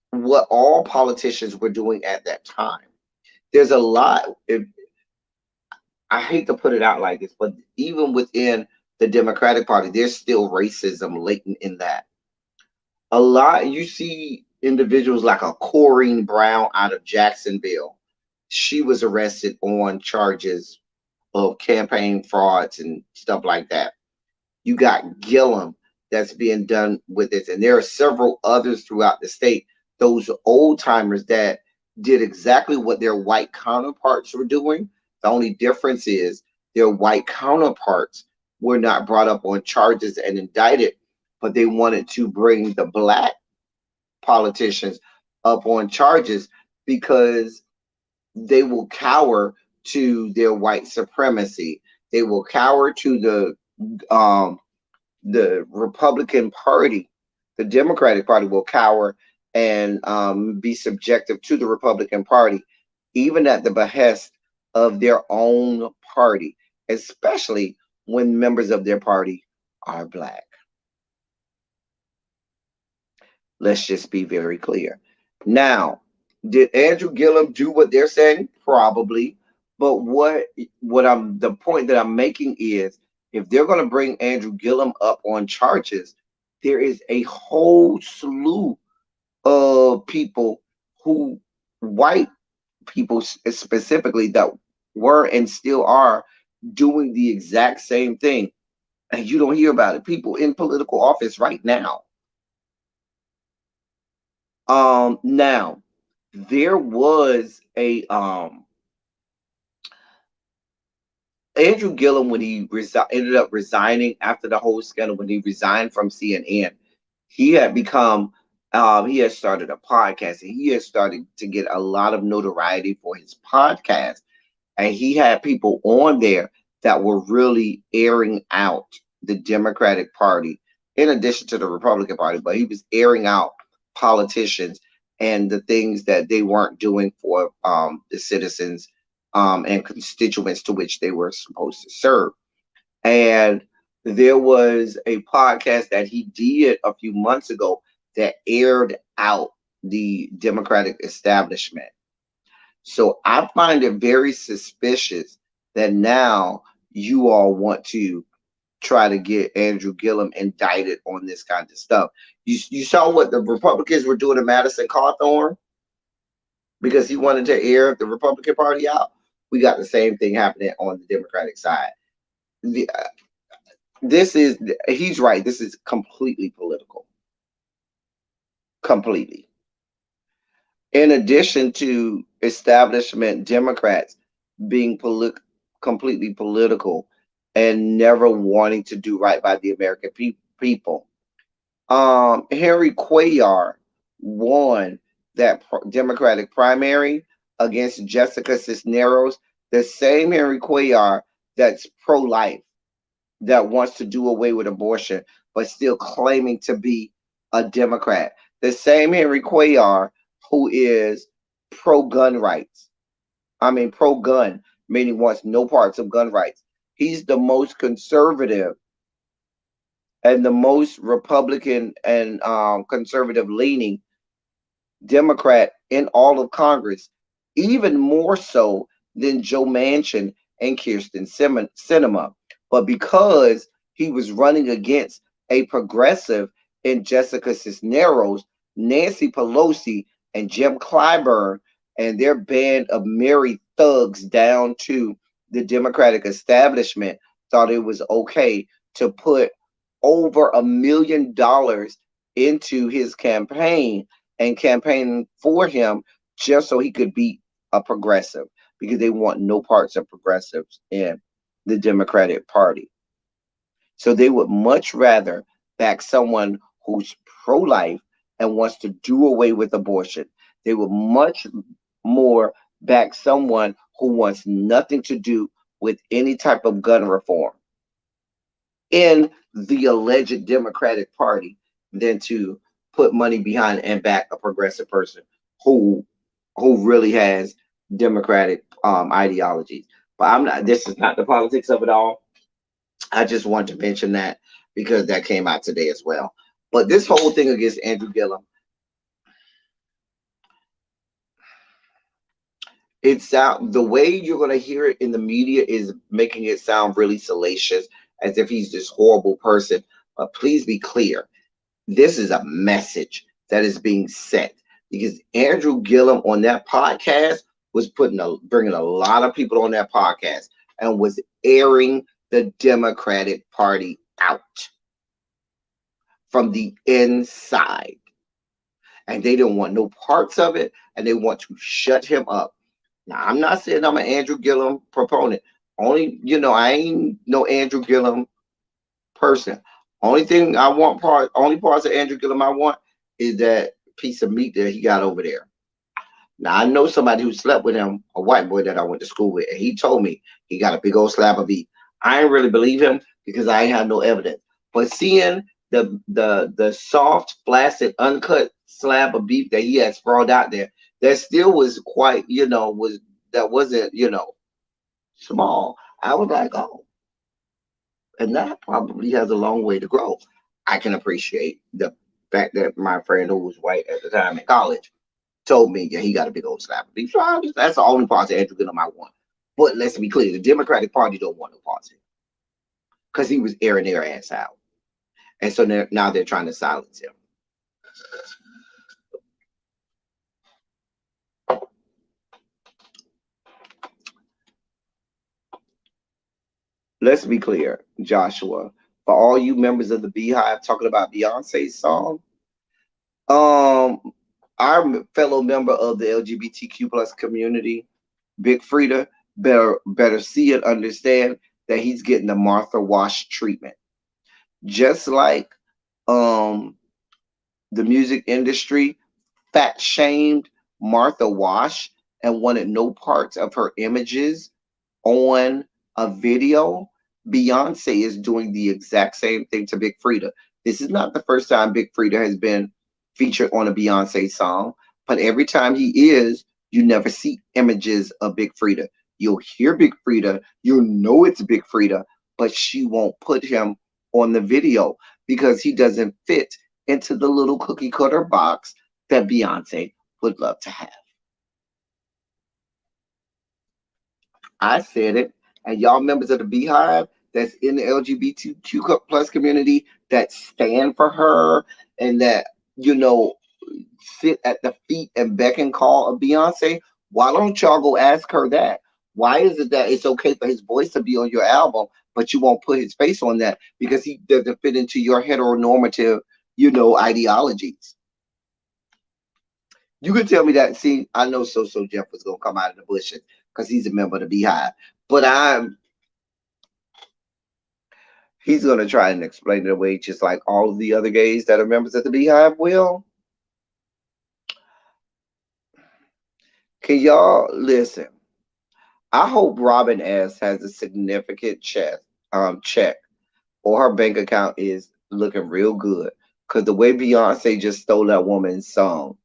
what all politicians were doing at that time. There's a lot, I hate to put it out like this, but even within the Democratic Party, there's still racism latent in that. A lot, you see individuals like a Corrine Brown out of Jacksonville. She was arrested on charges of campaign frauds and stuff like that. You got Gillum that's being done with this, and there are several others throughout the state. Those old timers that did exactly what their white counterparts were doing. The only difference is their white counterparts were not brought up on charges and indicted, but they wanted to bring the black politicians up on charges because they will cower to their white supremacy. They will cower to the Republican Party. The Democratic Party will cower and be subjective to the Republican Party, even at the behest of their own party, especially when members of their party are black. Let's just be very clear. Now, did Andrew Gillum do what they're saying? Probably. But the point that I'm making is if they're going to bring Andrew Gillum up on charges, there is a whole slew of people white people specifically, that were and still are doing the exact same thing. And you don't hear about it. People in political office right now. Now, there was a Andrew Gillum, when he ended up resigning after the whole scandal, when he resigned from CNN, he had become he had started a podcast, and he had started to get a lot of notoriety for his podcast. And he had people on there that were really airing out the Democratic Party in addition to the Republican Party, but he was airing out politicians and the things that they weren't doing for the citizens and constituents to which they were supposed to serve. And there was a podcast that he did a few months ago that aired out the Democratic establishment. So I find it very suspicious that now you all want to try to get Andrew Gillum indicted on this kind of stuff. You saw what the Republicans were doing to Madison Cawthorn because he wanted to air the Republican Party out. We got the same thing happening on the Democratic side. He's right. This is completely political. Completely. In addition to establishment Democrats being completely political and never wanting to do right by the American people. Henry Cuellar won that Democratic primary against Jessica Cisneros, the same Henry Cuellar that's pro-life, that wants to do away with abortion, but still claiming to be a Democrat. The same Henry Cuellar who is pro-gun rights. I mean, pro-gun, meaning wants no parts of gun rights. He's the most conservative and the most Republican and conservative-leaning Democrat in all of Congress, even more so than Joe Manchin and Kirsten Sinema. But because he was running against a progressive in Jessica Cisneros, Nancy Pelosi and Jim Clyburn and their band of merry thugs down to the Democratic establishment thought it was okay to put over $1 million into his campaign and campaigning for him just so he could be a progressive. because they want no parts of progressives in the Democratic Party. So they would much rather back someone who's pro life and wants to do away with abortion. They would much more back someone who wants nothing to do with any type of gun reform in the alleged Democratic Party than to put money behind and back a progressive person who really has democratic ideologies. But I'm not. This is not the politics of it all. I just want to mention that because that came out today as well. But this whole thing against Andrew Gillum, it's out the way you're going to hear it in the media is making it sound really salacious, as if he's this horrible person. But please be clear, this is a message that is being sent because Andrew Gillum on that podcast was bringing a lot of people on that podcast and was airing the Democratic Party out from the inside. And they didn't want no parts of it, and they want to shut him up. Now, I'm not saying I'm an Andrew Gillum proponent. Only, I ain't no Andrew Gillum person. Only parts of Andrew Gillum I want is that piece of meat that he got over there. Now, I know somebody who slept with him, a white boy that I went to school with, and he told me he got a big old slab of beef. I ain't really believe him because I ain't had no evidence. But seeing the soft, flaccid, uncut slab of beef that he had sprawled out there, that still was quite, wasn't, small. I was like, oh, and that probably has a long way to grow. I can appreciate the fact that my friend who was white at the time in college told me, yeah, he got a big old slab of beef. So that's the only part of Andrew Gillum I want. But let's be clear, the Democratic Party don't want no parts of him because he was airing their ass out. And so now they're trying to silence him. Let's be clear, Joshua, for all you members of the Beehive talking about Beyonce's song, our fellow member of the LGBTQ plus community, Big Frida, better see and understand that he's getting the Martha Wash treatment. Just like the music industry fat shamed Martha Wash and wanted no parts of her images on a video, Beyonce is doing the exact same thing to Big Frida. This is not the first time Big Frida has been featured on a Beyonce song, but every time he is, you never see images of Big Frida. You'll hear Big Frida, you'll know it's Big Frida, but she won't put him on the video because he doesn't fit into the little cookie cutter box that Beyonce would love to have. I said it, and y'all members of the Beehive that's in the LGBTQ plus community that stand for her and that, sit at the feet and beck and call of Beyonce, why don't y'all go ask her that? Why is it that it's okay for his voice to be on your album, but you won't put his face on that because he doesn't fit into your heteronormative, ideologies? You can tell me that. See, I know So Jeff was going to come out of the bushes because he's a member of the Beehive. But he's going to try and explain it away just like all of the other gays that are members of the Beehive will. Can y'all listen? I hope Robin S. has a significant check, or her bank account is looking real good. Because the way Beyonce just stole that woman's song.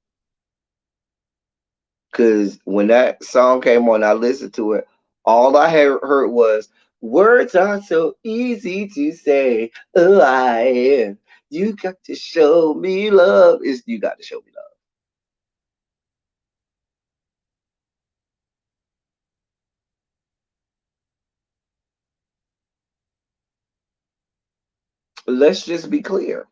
Because when that song came on, I listened to it. All I heard was, words are so easy to say. Oh, I am. You got to show me love. You got to show me love. Let's just be clear.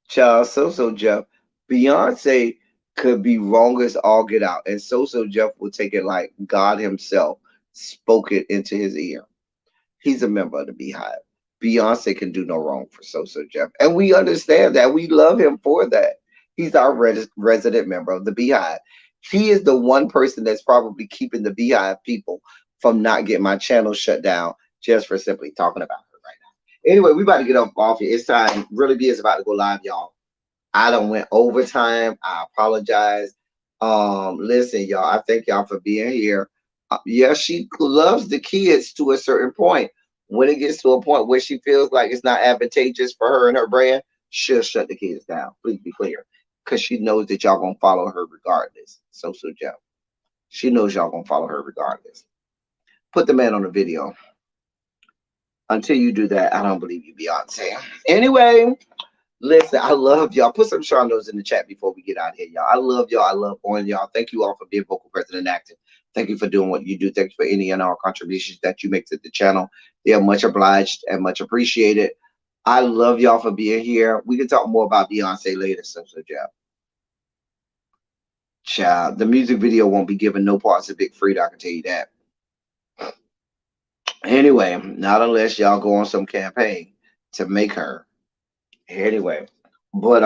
Child, So Jeff, Beyonce could be wrong as all get out, and So Jeff will take it like God Himself spoke it into his ear. He's a member of the Beehive. Beyonce can do no wrong for So Jeff, and we understand that. We love him for that. He's our resident member of the Beehive. He is the one person that's probably keeping the Beehive people from not getting my channel shut down just for simply talking about her right now. Anyway, we about to get up off here. It's time. Really B is about to go live, y'all. I done went overtime. I apologize. Listen, y'all, I thank y'all for being here. Yeah, she loves the kids to a certain point. When it gets to a point where she feels like it's not advantageous for her and her brand, she'll shut the kids down. Please be clear. Because she knows that y'all gonna follow her regardless. So Joe. She knows y'all gonna follow her regardless. Put the man on the video. Until you do that, I don't believe you, Beyonce. Anyway, listen, I love y'all. Put some Shondos in the chat before we get out of here, y'all. I love y'all. I love on y'all. Thank you all for being vocal, present, and active. Thank you for doing what you do. Thank you for any and all contributions that you make to the channel. They are much obliged and much appreciated. I love y'all for being here. We can talk more about Beyonce later, so Joe. Child, the music video won't be given no parts of Big Freedia, I can tell you that. Anyway, not unless y'all go on some campaign to make her. Anyway, but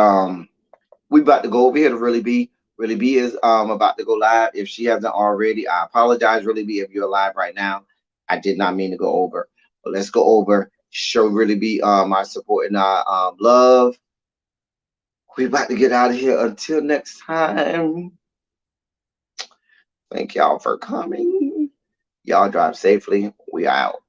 we about to go over here to Really B. Really B is about to go live. If she hasn't already, I apologize, Really B, if you're live right now. I did not mean to go over. But let's go over. Show Really B our support and our love. We about to get out of here. Until next time. Thank y'all for coming. Y'all drive safely. We out.